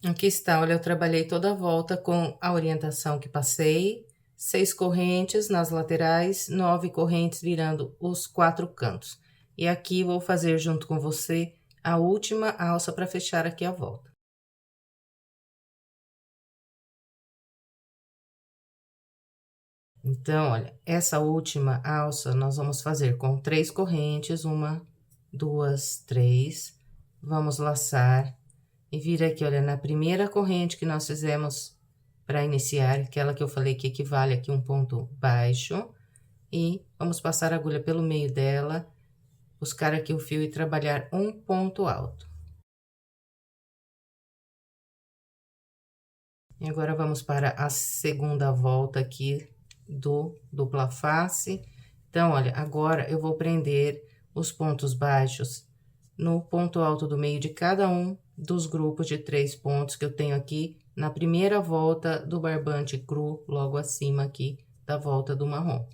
Aqui está, olha, eu trabalhei toda a volta com a orientação que passei, 6 correntes nas laterais, 9 correntes virando os 4 cantos. E aqui vou fazer junto com você a última alça para fechar aqui a volta. Então, olha, essa última alça nós vamos fazer com 3 correntes, 1, 2, 3. Vamos laçar e vir aqui, olha, na primeira corrente que nós fizemos para iniciar, aquela que eu falei que equivale aqui um ponto baixo, e vamos passar a agulha pelo meio dela, buscar aqui o fio e trabalhar um ponto alto. E agora vamos para a segunda volta aqui do dupla face. Então, olha, agora eu vou prender os pontos baixos no ponto alto do meio de cada um dos grupos de 3 pontos que eu tenho aqui na primeira volta do barbante cru, logo acima aqui da volta do marrom.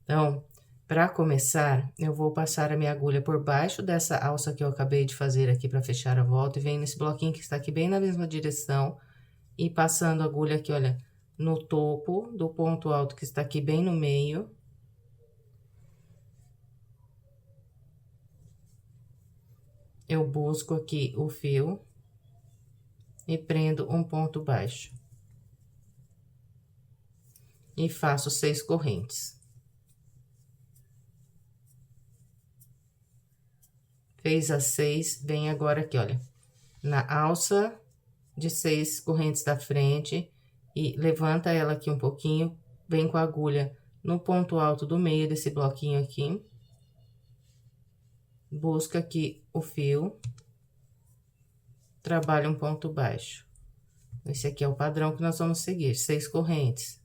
Então, para começar, eu vou passar a minha agulha por baixo dessa alça que eu acabei de fazer aqui para fechar a volta e venho nesse bloquinho que está aqui bem na mesma direção e passando a agulha aqui, olha, no topo do ponto alto que está aqui bem no meio. Eu busco aqui o fio e prendo um ponto baixo. E faço 6 correntes. Fez as 6, vem agora aqui, olha, na alça de 6 correntes da frente e levanta ela aqui um pouquinho, vem com a agulha no ponto alto do meio desse bloquinho aqui. Busca aqui o fio, trabalha um ponto baixo. Esse aqui é o padrão que nós vamos seguir, 6 correntes.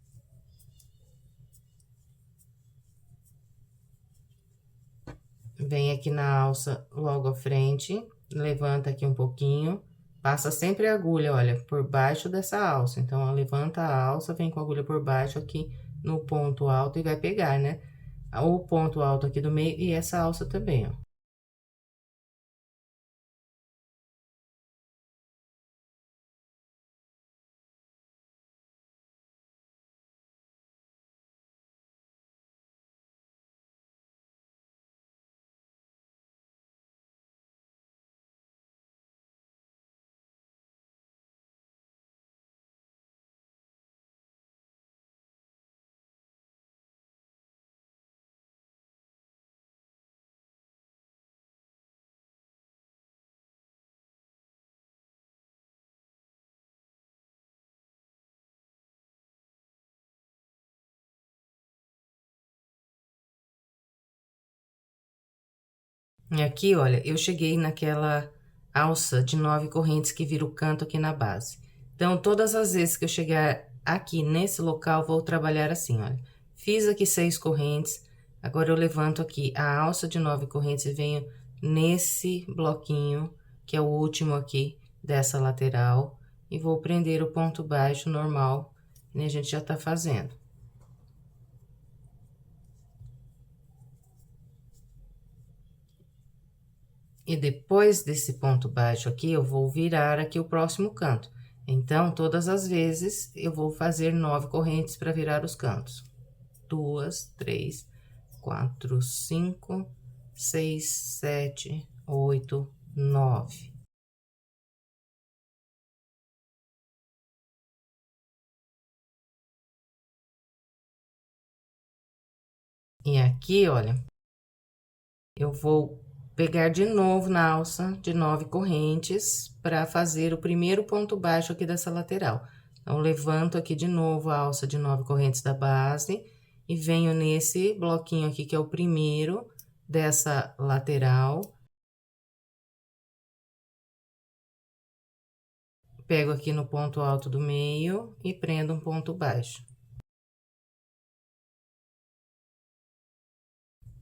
Vem aqui na alça logo à frente, levanta aqui um pouquinho, passa sempre a agulha, olha, por baixo dessa alça. Então, ela levanta a alça, vem com a agulha por baixo aqui no ponto alto e vai pegar, né? O ponto alto aqui do meio e essa alça também, ó. E aqui, olha, eu cheguei naquela alça de 9 correntes que vira o canto aqui na base. Então, todas as vezes que eu chegar aqui nesse local, vou trabalhar assim, olha. Fiz aqui 6 correntes, agora eu levanto aqui a alça de 9 correntes e venho nesse bloquinho, que é o último aqui dessa lateral, e vou prender o ponto baixo normal, que a gente já tá fazendo. E depois desse ponto baixo aqui, eu vou virar aqui o próximo canto. Então, todas as vezes, eu vou fazer 9 correntes para virar os cantos. 2, 3, 4, 5, 6, 7, 8, 9. E aqui, olha, eu vou pegar de novo na alça de 9 correntes para fazer o primeiro ponto baixo aqui dessa lateral. Então, levanto aqui de novo a alça de 9 correntes da base e venho nesse bloquinho aqui, que é o primeiro dessa lateral. Pego aqui no ponto alto do meio e prendo um ponto baixo.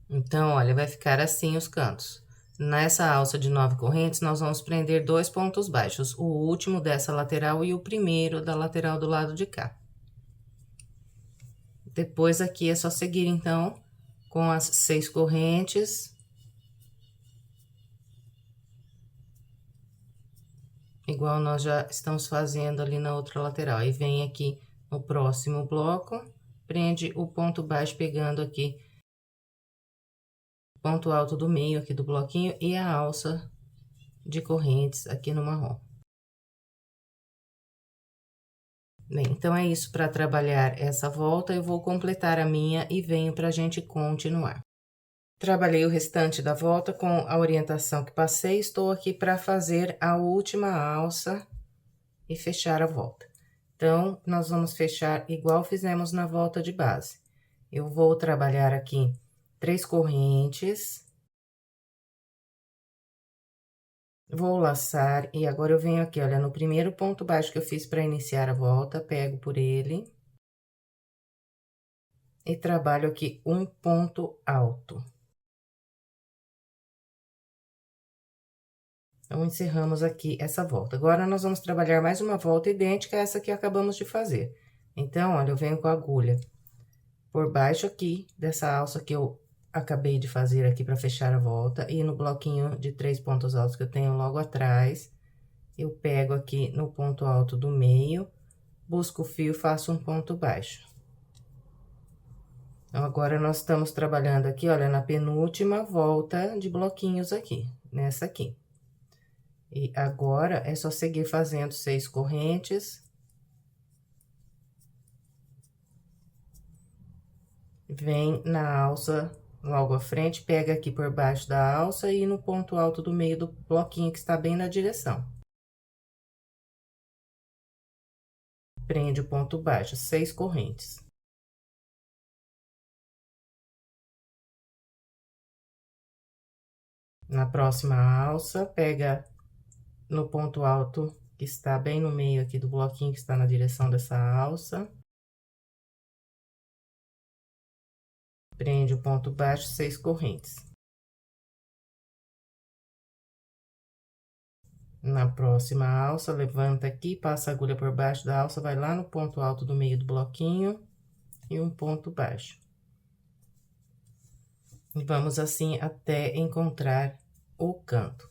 Então, olha, vai ficar assim os cantos. Nessa alça de 9 correntes, nós vamos prender 2 pontos baixos, o último dessa lateral e o primeiro da lateral do lado de cá. Depois, aqui é só seguir, então, com as 6 correntes. Igual nós já estamos fazendo ali na outra lateral. E vem aqui no próximo bloco, prende o ponto baixo pegando aqui ponto alto do meio aqui do bloquinho e a alça de correntes aqui no marrom. Bem, então é isso para trabalhar essa volta. Eu vou completar a minha e venho para a gente continuar. Trabalhei o restante da volta com a orientação que passei. Estou aqui para fazer a última alça e fechar a volta. Então, nós vamos fechar igual fizemos na volta de base. Eu vou trabalhar aqui 3 correntes. Vou laçar e agora eu venho aqui, olha, no primeiro ponto baixo que eu fiz para iniciar a volta, pego por ele e trabalho aqui um ponto alto. Então, encerramos aqui essa volta. Agora, nós vamos trabalhar mais uma volta idêntica a essa que acabamos de fazer. Então, olha, eu venho com a agulha por baixo aqui dessa alça que eu acabei de fazer aqui para fechar a volta, e no bloquinho de 3 pontos altos que eu tenho logo atrás, eu pego aqui no ponto alto do meio, busco o fio, faço um ponto baixo. Então, agora nós estamos trabalhando aqui, olha, na penúltima volta de bloquinhos aqui, nessa aqui. E agora, é só seguir fazendo 6 correntes. Vem na alça logo à frente, pega aqui por baixo da alça e no ponto alto do meio do bloquinho que está bem na direção. Prende o ponto baixo, 6 correntes. Na próxima alça, pega no ponto alto que está bem no meio aqui do bloquinho que está na direção dessa alça. Prende o ponto baixo, 6 correntes. Na próxima alça, levanta aqui, passa a agulha por baixo da alça, vai lá no ponto alto do meio do bloquinho e um ponto baixo. E vamos assim até encontrar o canto.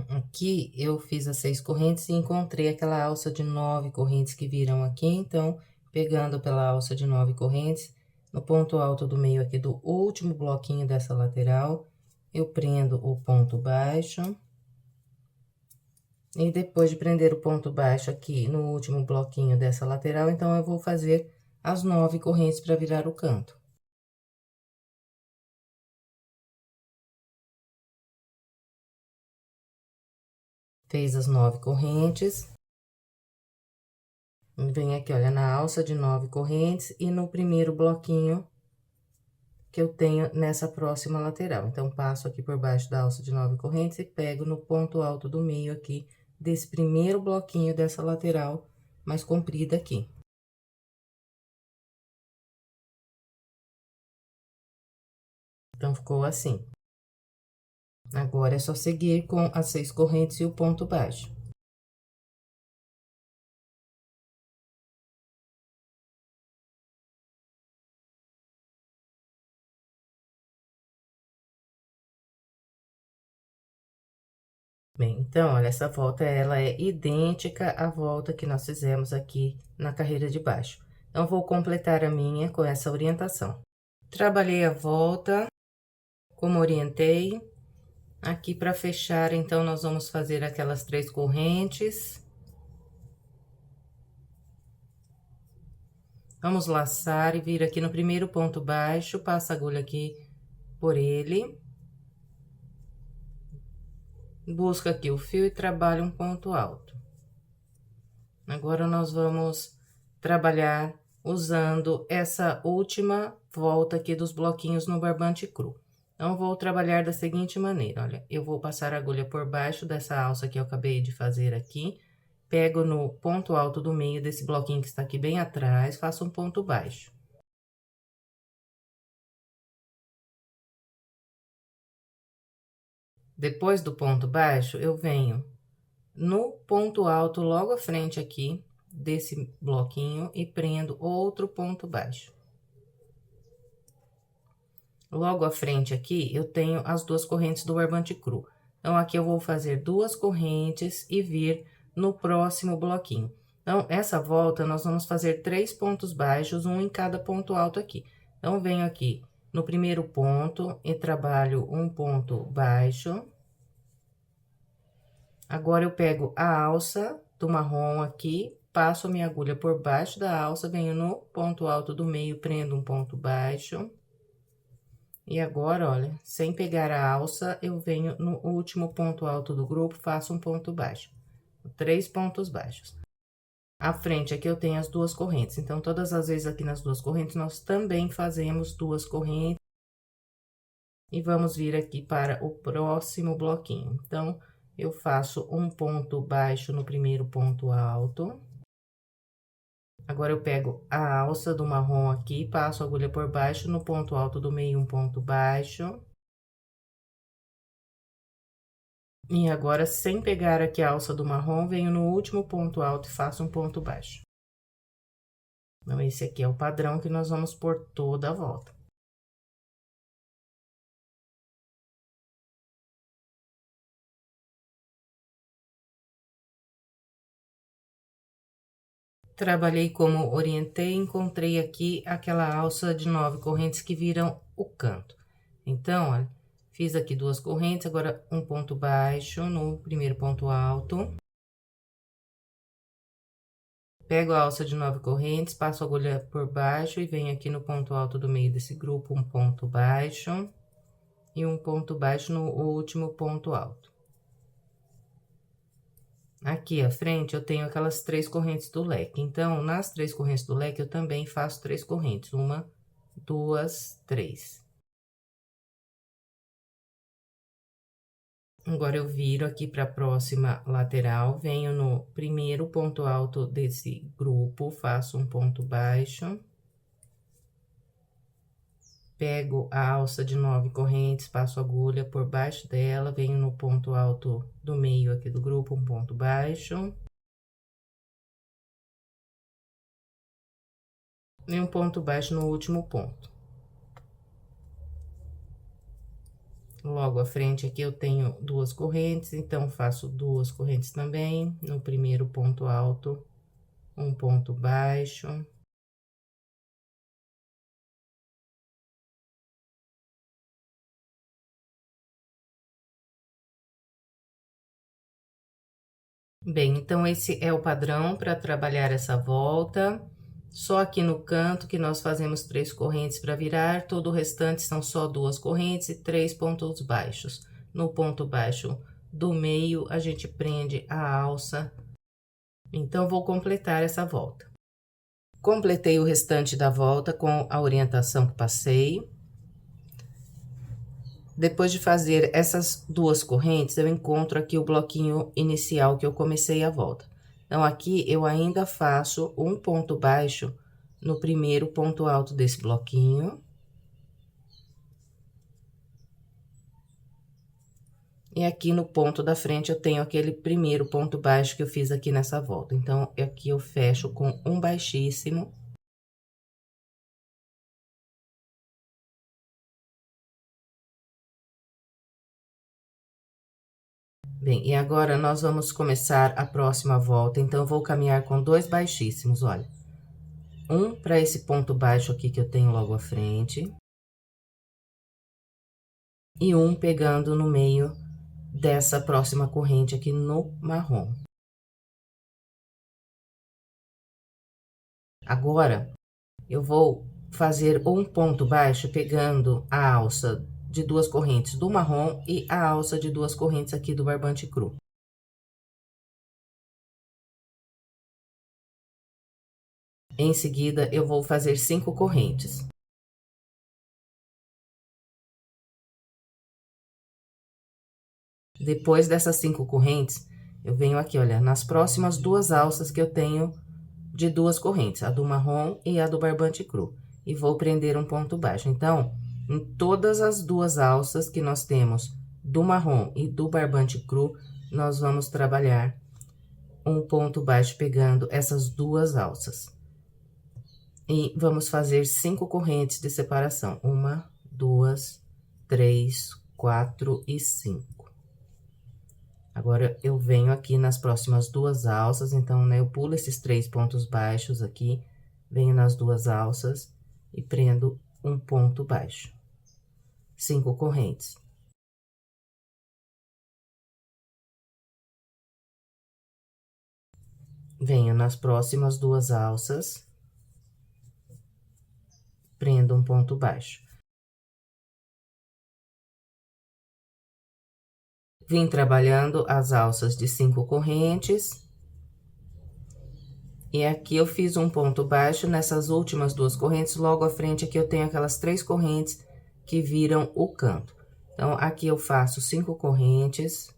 Aqui eu fiz as 6 correntes e encontrei aquela alça de 9 correntes que viram aqui, então, pegando pela alça de 9 correntes, no ponto alto do meio aqui do último bloquinho dessa lateral, eu prendo o ponto baixo. E depois de prender o ponto baixo aqui no último bloquinho dessa lateral, então, eu vou fazer as 9 correntes para virar o canto. Fez as 9 correntes. Vem aqui, olha, na alça de 9 correntes e no primeiro bloquinho que eu tenho nessa próxima lateral. Então, passo aqui por baixo da alça de 9 correntes e pego no ponto alto do meio aqui desse primeiro bloquinho dessa lateral mais comprida aqui. Então, ficou assim. Agora, é só seguir com as 6 correntes e o ponto baixo. Bem, então, olha, essa volta, ela é idêntica à volta que nós fizemos aqui na carreira de baixo. Então, vou completar a minha com essa orientação. Trabalhei a volta, como orientei. Aqui, para fechar, então, nós vamos fazer aquelas 3 correntes. Vamos laçar e vir aqui no primeiro ponto baixo, passa a agulha aqui por ele. Busca aqui o fio e trabalha um ponto alto. Agora, nós vamos trabalhar usando essa última volta aqui dos bloquinhos no barbante cru. Então, vou trabalhar da seguinte maneira, olha, eu vou passar a agulha por baixo dessa alça que eu acabei de fazer aqui, pego no ponto alto do meio desse bloquinho que está aqui bem atrás, faço um ponto baixo. Depois do ponto baixo, eu venho no ponto alto logo à frente aqui desse bloquinho e prendo outro ponto baixo. Logo à frente aqui, eu tenho as 2 correntes do barbante cru. Então, aqui eu vou fazer 2 correntes e vir no próximo bloquinho. Então, essa volta, nós vamos fazer 3 pontos baixos, um em cada ponto alto aqui. Então, venho aqui no primeiro ponto e trabalho um ponto baixo. Agora, eu pego a alça do marrom aqui, passo a minha agulha por baixo da alça, venho no ponto alto do meio, prendo um ponto baixo. E agora, olha, sem pegar a alça, eu venho no último ponto alto do grupo, faço um ponto baixo. 3 pontos baixos. À frente aqui eu tenho as duas correntes, então, todas as vezes aqui nas duas correntes, nós também fazemos duas correntes. E vamos vir aqui para o próximo bloquinho. Então, eu faço um ponto baixo no primeiro ponto alto. Agora, eu pego a alça do marrom aqui, passo a agulha por baixo, no ponto alto do meio, um ponto baixo. E agora, sem pegar aqui a alça do marrom, venho no último ponto alto e faço um ponto baixo. Então, esse aqui é o padrão que nós vamos por toda a volta. Trabalhei como orientei, encontrei aqui aquela alça de 9 correntes que viram o canto. Então, olha, fiz aqui duas correntes, agora um ponto baixo no primeiro ponto alto. Pego a alça de 9 correntes, passo a agulha por baixo e venho aqui no ponto alto do meio desse grupo, um ponto baixo e um ponto baixo no último ponto alto. Aqui à frente, eu tenho aquelas 3 correntes do leque. Então, nas 3 correntes do leque, eu também faço 3 correntes. 1, 2, 3. Agora, eu viro aqui para a próxima lateral, venho no primeiro ponto alto desse grupo, faço um ponto baixo. Pego a alça de 9 correntes, passo a agulha por baixo dela, venho no ponto alto do meio aqui do grupo, um ponto baixo. E um ponto baixo no último ponto. Logo à frente aqui eu tenho duas correntes, então faço duas correntes também. No primeiro ponto alto, um ponto baixo. Bem, então esse é o padrão para trabalhar essa volta. Só aqui no canto que nós fazemos 3 correntes para virar, todo o restante são só 2 correntes e 3 pontos baixos. No ponto baixo do meio, a gente prende a alça. Então, vou completar essa volta. Completei o restante da volta com a orientação que passei. Depois de fazer essas duas correntes, eu encontro aqui o bloquinho inicial que eu comecei a volta. Então, aqui eu ainda faço um ponto baixo no primeiro ponto alto desse bloquinho. E aqui no ponto da frente, eu tenho aquele primeiro ponto baixo que eu fiz aqui nessa volta. Então, aqui eu fecho com um baixíssimo. Bem, e agora nós vamos começar a próxima volta, então, eu vou caminhar com 2 baixíssimos, olha. Um para esse ponto baixo aqui que eu tenho logo à frente. E um pegando no meio dessa próxima corrente aqui no marrom. Agora, eu vou fazer um ponto baixo pegando a alça de 2 correntes do marrom e a alça de 2 correntes aqui do barbante cru. Em seguida, eu vou fazer 5 correntes. Depois dessas 5 correntes, eu venho aqui, olha, nas próximas 2 alças que eu tenho de 2 correntes, a do marrom e a do barbante cru, e vou prender um ponto baixo. Então, em todas as 2 alças que nós temos do marrom e do barbante cru, nós vamos trabalhar um ponto baixo pegando essas 2 alças. E vamos fazer 5 correntes de separação. 1, 2, 3, 4 e 5. Agora, eu venho aqui nas próximas 2 alças, então, né, eu pulo esses 3 pontos baixos aqui, venho nas 2 alças e prendo um ponto baixo. 5 correntes. Venho nas próximas duas alças, prendo um ponto baixo. Vim trabalhando as alças de 5 correntes. E aqui eu fiz um ponto baixo nessas últimas duas correntes, logo à frente aqui eu tenho aquelas 3 correntes que viram o canto. Então, aqui eu faço 5 correntes.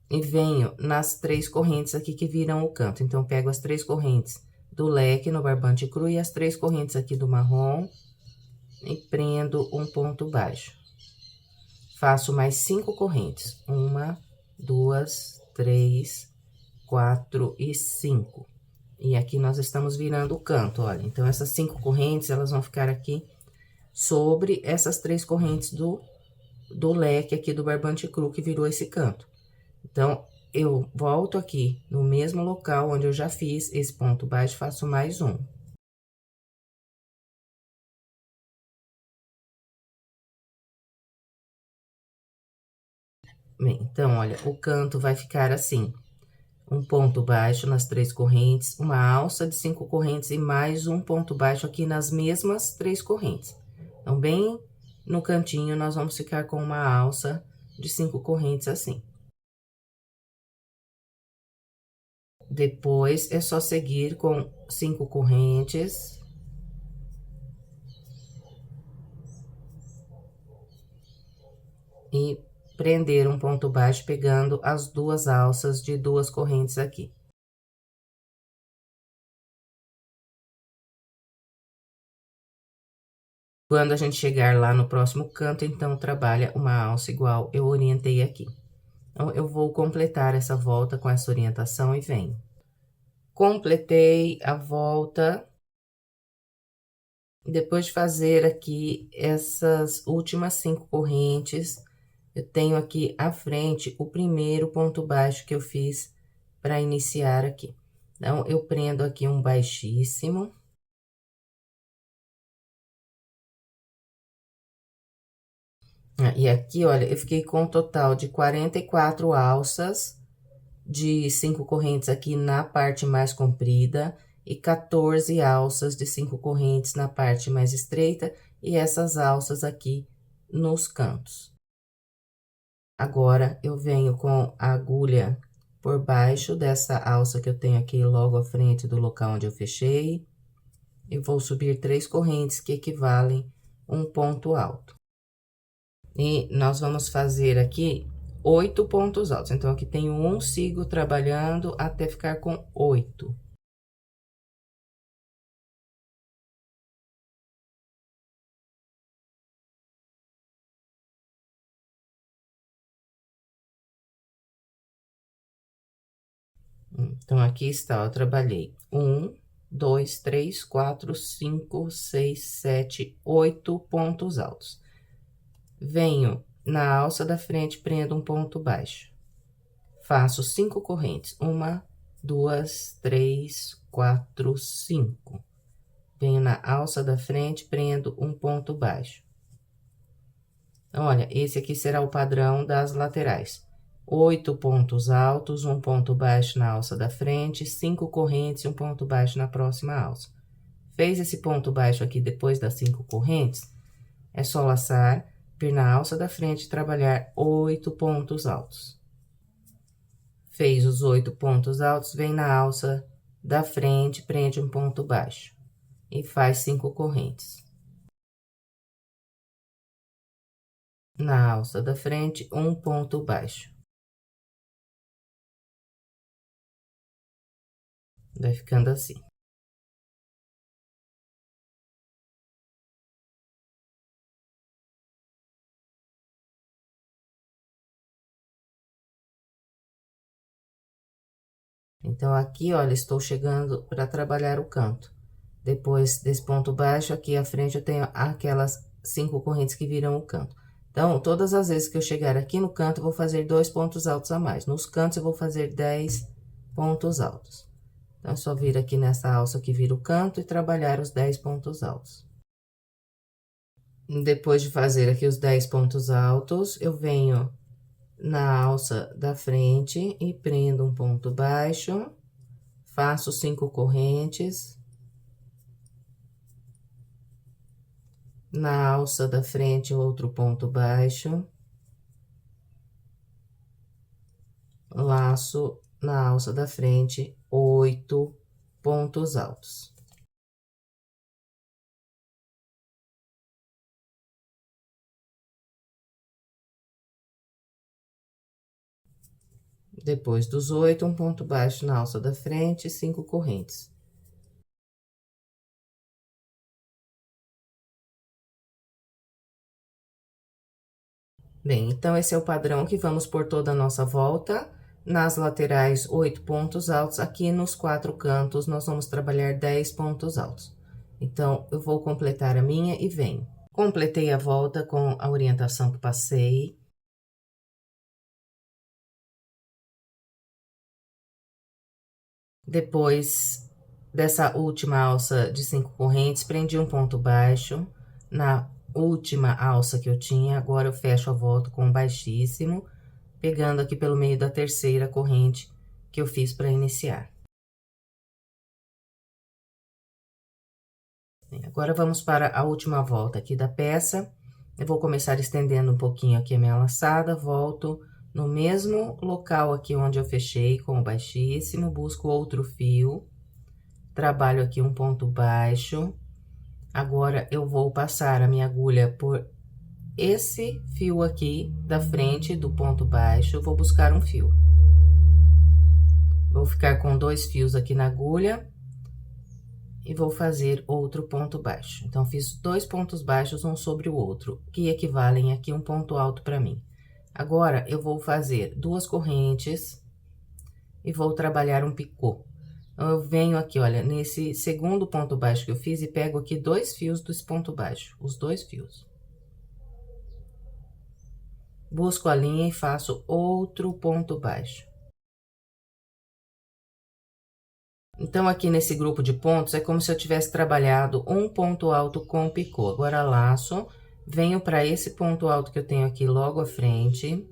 E venho nas 3 correntes aqui que viram o canto. Então, pego as 3 correntes do leque no barbante cru e as 3 correntes aqui do marrom e prendo um ponto baixo. Faço mais 5 correntes. 1, 2, 3, 4 e 5. E aqui nós estamos virando o canto, olha. Então, essas 5 correntes, elas vão ficar aqui sobre essas 3 correntes do leque aqui do barbante cru que virou esse canto. Então, eu volto aqui no mesmo local onde eu já fiz esse ponto baixo, faço mais um. Bem, então, olha, o canto vai ficar assim: um ponto baixo nas 3 correntes, uma alça de 5 correntes e mais um ponto baixo aqui nas mesmas 3 correntes. Então, bem no cantinho, nós vamos ficar com uma alça de 5 correntes assim. Depois, é só seguir com 5 correntes. E prender um ponto baixo pegando as duas alças de 2 correntes aqui. Quando a gente chegar lá no próximo canto, então, trabalha uma alça igual eu orientei aqui. Então, eu vou completar essa volta com essa orientação e venho. Completei a volta. Depois de fazer aqui essas últimas 5 correntes, eu tenho aqui à frente o primeiro ponto baixo que eu fiz para iniciar aqui. Então, eu prendo aqui um baixíssimo. E aqui, olha, eu fiquei com um total de 44 alças de 5 correntes aqui na parte mais comprida e 14 alças de 5 correntes na parte mais estreita e essas alças aqui nos cantos. Agora, eu venho com a agulha por baixo dessa alça que eu tenho aqui logo à frente do local onde eu fechei. E vou subir 3 correntes que equivalem um ponto alto. E nós vamos fazer aqui 8 pontos altos. Então, aqui tenho um, sigo trabalhando até ficar com 8. Então, aqui está, eu trabalhei 1, 2, 3, 4, 5, 6, 7, 8 pontos altos. Venho na alça da frente, prendo um ponto baixo. Faço 5 correntes. 1, 2, 3, 4, 5. Venho na alça da frente, prendo um ponto baixo. Então, olha, esse aqui será o padrão das laterais. 8 pontos altos, um ponto baixo na alça da frente, 5 correntes e um ponto baixo na próxima alça. Fez esse ponto baixo aqui depois das 5 correntes, é só laçar, vir na alça da frente e trabalhar 8 pontos altos. Fez os 8 pontos altos, vem na alça da frente, prende um ponto baixo e faz 5 correntes. Na alça da frente, um ponto baixo. Vai ficando assim. Então, aqui, olha, estou chegando para trabalhar o canto. Depois desse ponto baixo, aqui à frente eu tenho aquelas 5 correntes que viram o canto. Então, todas as vezes que eu chegar aqui no canto, eu vou fazer 2 pontos altos a mais. Nos cantos, eu vou fazer 10 pontos altos. Então, é só vir aqui nessa alça que vira o canto e trabalhar os 10 pontos altos. Depois de fazer aqui os 10 pontos altos, eu venho na alça da frente e prendo um ponto baixo, faço 5 correntes. Na alça da frente, outro ponto baixo. Laço na alça da frente, 8 pontos altos. Depois dos 8, um ponto baixo na alça da frente, 5 correntes. Bem, então, esse é o padrão que vamos por toda a nossa volta. Nas laterais, 8 pontos altos. Aqui nos 4 cantos, nós vamos trabalhar 10 pontos altos. Então, eu vou completar a minha e venho. Completei a volta com a orientação que passei. Depois dessa última alça de 5 correntes, prendi um ponto baixo na última alça que eu tinha. Agora, eu fecho a volta com um baixíssimo, pegando aqui pelo meio da terceira corrente que eu fiz para iniciar. Agora, vamos para a última volta aqui da peça. Eu vou começar estendendo um pouquinho aqui a minha laçada, volto no mesmo local aqui onde eu fechei com o baixíssimo, busco outro fio, trabalho aqui um ponto baixo. Agora, eu vou passar a minha agulha por esse fio aqui da frente do ponto baixo, eu vou buscar um fio. Vou ficar com 2 fios aqui na agulha e vou fazer outro ponto baixo. Então, fiz 2 pontos baixos, um sobre o outro, que equivalem aqui um ponto alto para mim. Agora, eu vou fazer 2 correntes e vou trabalhar um picô. Então, eu venho aqui, olha, nesse segundo ponto baixo que eu fiz e pego aqui 2 fios desse ponto baixo, os 2 fios. Busco a linha e faço outro ponto baixo. Então, aqui nesse grupo de pontos, é como se eu tivesse trabalhado um ponto alto com picô. Agora, laço, venho para esse ponto alto que eu tenho aqui logo à frente.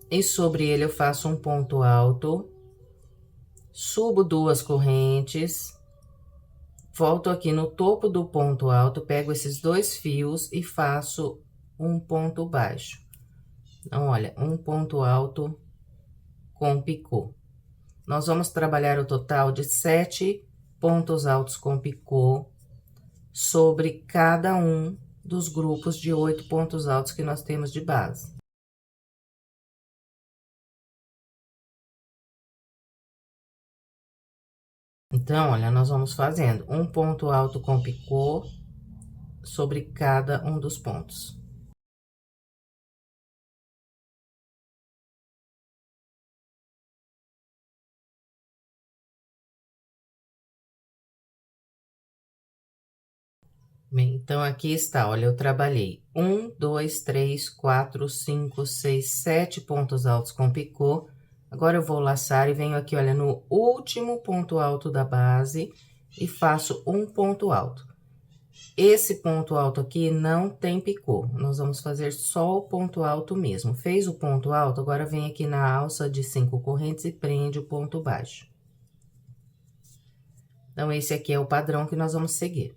E sobre ele eu faço um ponto alto, subo 2 correntes, volto aqui no topo do ponto alto, pego esses 2 fios e faço um ponto baixo. Então, olha, um ponto alto com picô. Nós vamos trabalhar o total de 7 pontos altos com picô sobre cada um dos grupos de 8 pontos altos que nós temos de base. Então, olha, nós vamos fazendo um ponto alto com picô sobre cada um dos pontos. Bem, então, aqui está, olha, eu trabalhei 1, 2, 3, 4, 5, 6, 7 pontos altos com picô. Agora, eu vou laçar e venho aqui, olha, no último ponto alto da base e faço um ponto alto. Esse ponto alto aqui não tem picô, nós vamos fazer só o ponto alto mesmo. Fez o ponto alto, agora vem aqui na alça de 5 correntes e prende o ponto baixo. Então, esse aqui é o padrão que nós vamos seguir.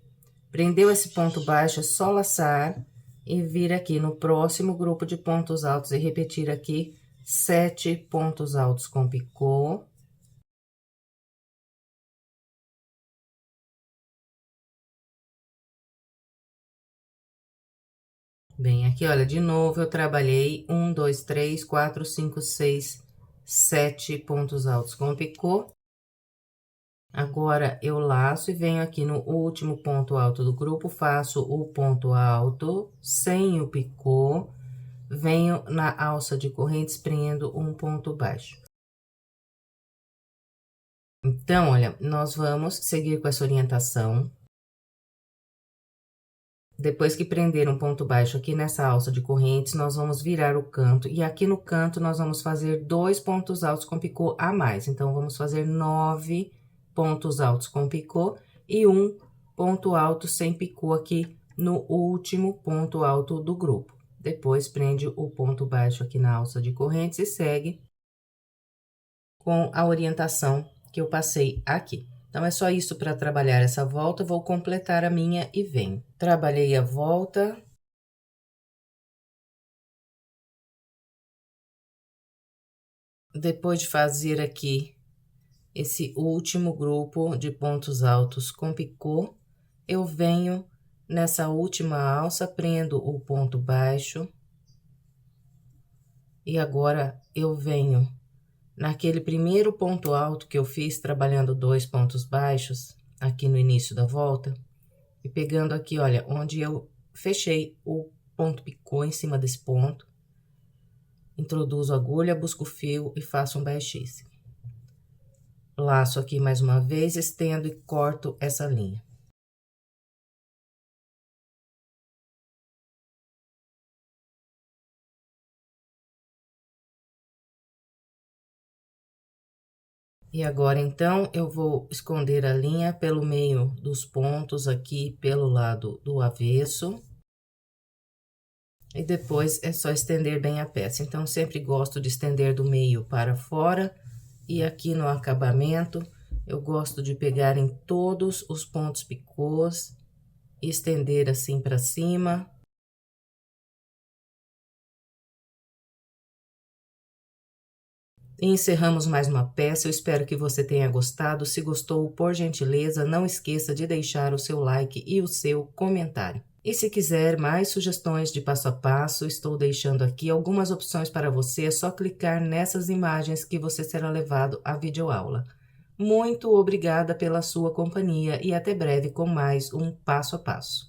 Prendeu esse ponto baixo, é só laçar e vir aqui no próximo grupo de pontos altos e repetir aqui 7 pontos altos com picô. Bem, aqui, olha, de novo, eu trabalhei 1, 2, 3, 4, 5, 6, 7 pontos altos com picô. Agora, eu laço e venho aqui no último ponto alto do grupo, faço o ponto alto sem o picô, venho na alça de correntes, prendo um ponto baixo. Então, olha, nós vamos seguir com essa orientação. Depois que prender um ponto baixo aqui nessa alça de correntes, nós vamos virar o canto. E aqui no canto, nós vamos fazer 2 pontos altos com picô a mais. Então, vamos fazer 9 pontos altos com picô e um ponto alto sem picô aqui no último ponto alto do grupo. Depois, prende o ponto baixo aqui na alça de correntes e segue com a orientação que eu passei aqui. Então, é só isso para trabalhar essa volta. Vou completar a minha e venho. Trabalhei a volta. Depois de fazer aqui esse último grupo de pontos altos com picô, eu venho nessa última alça, prendo o ponto baixo. E agora, eu venho naquele primeiro ponto alto que eu fiz, trabalhando 2 pontos baixos, aqui no início da volta, e pegando aqui, olha, onde eu fechei o ponto picô em cima desse ponto, introduzo a agulha, busco o fio e faço um baixíssimo. Laço aqui mais uma vez, estendo e corto essa linha. E agora, então, eu vou esconder a linha pelo meio dos pontos aqui, pelo lado do avesso. E depois é só estender bem a peça. Então, sempre gosto de estender do meio para fora. E aqui no acabamento, eu gosto de pegar em todos os pontos picôs e estender assim para cima. E encerramos mais uma peça, eu espero que você tenha gostado. Se gostou, por gentileza, não esqueça de deixar o seu like e o seu comentário. E se quiser mais sugestões de passo a passo, estou deixando aqui algumas opções para você, é só clicar nessas imagens que você será levado à videoaula. Muito obrigada pela sua companhia e até breve com mais um passo a passo.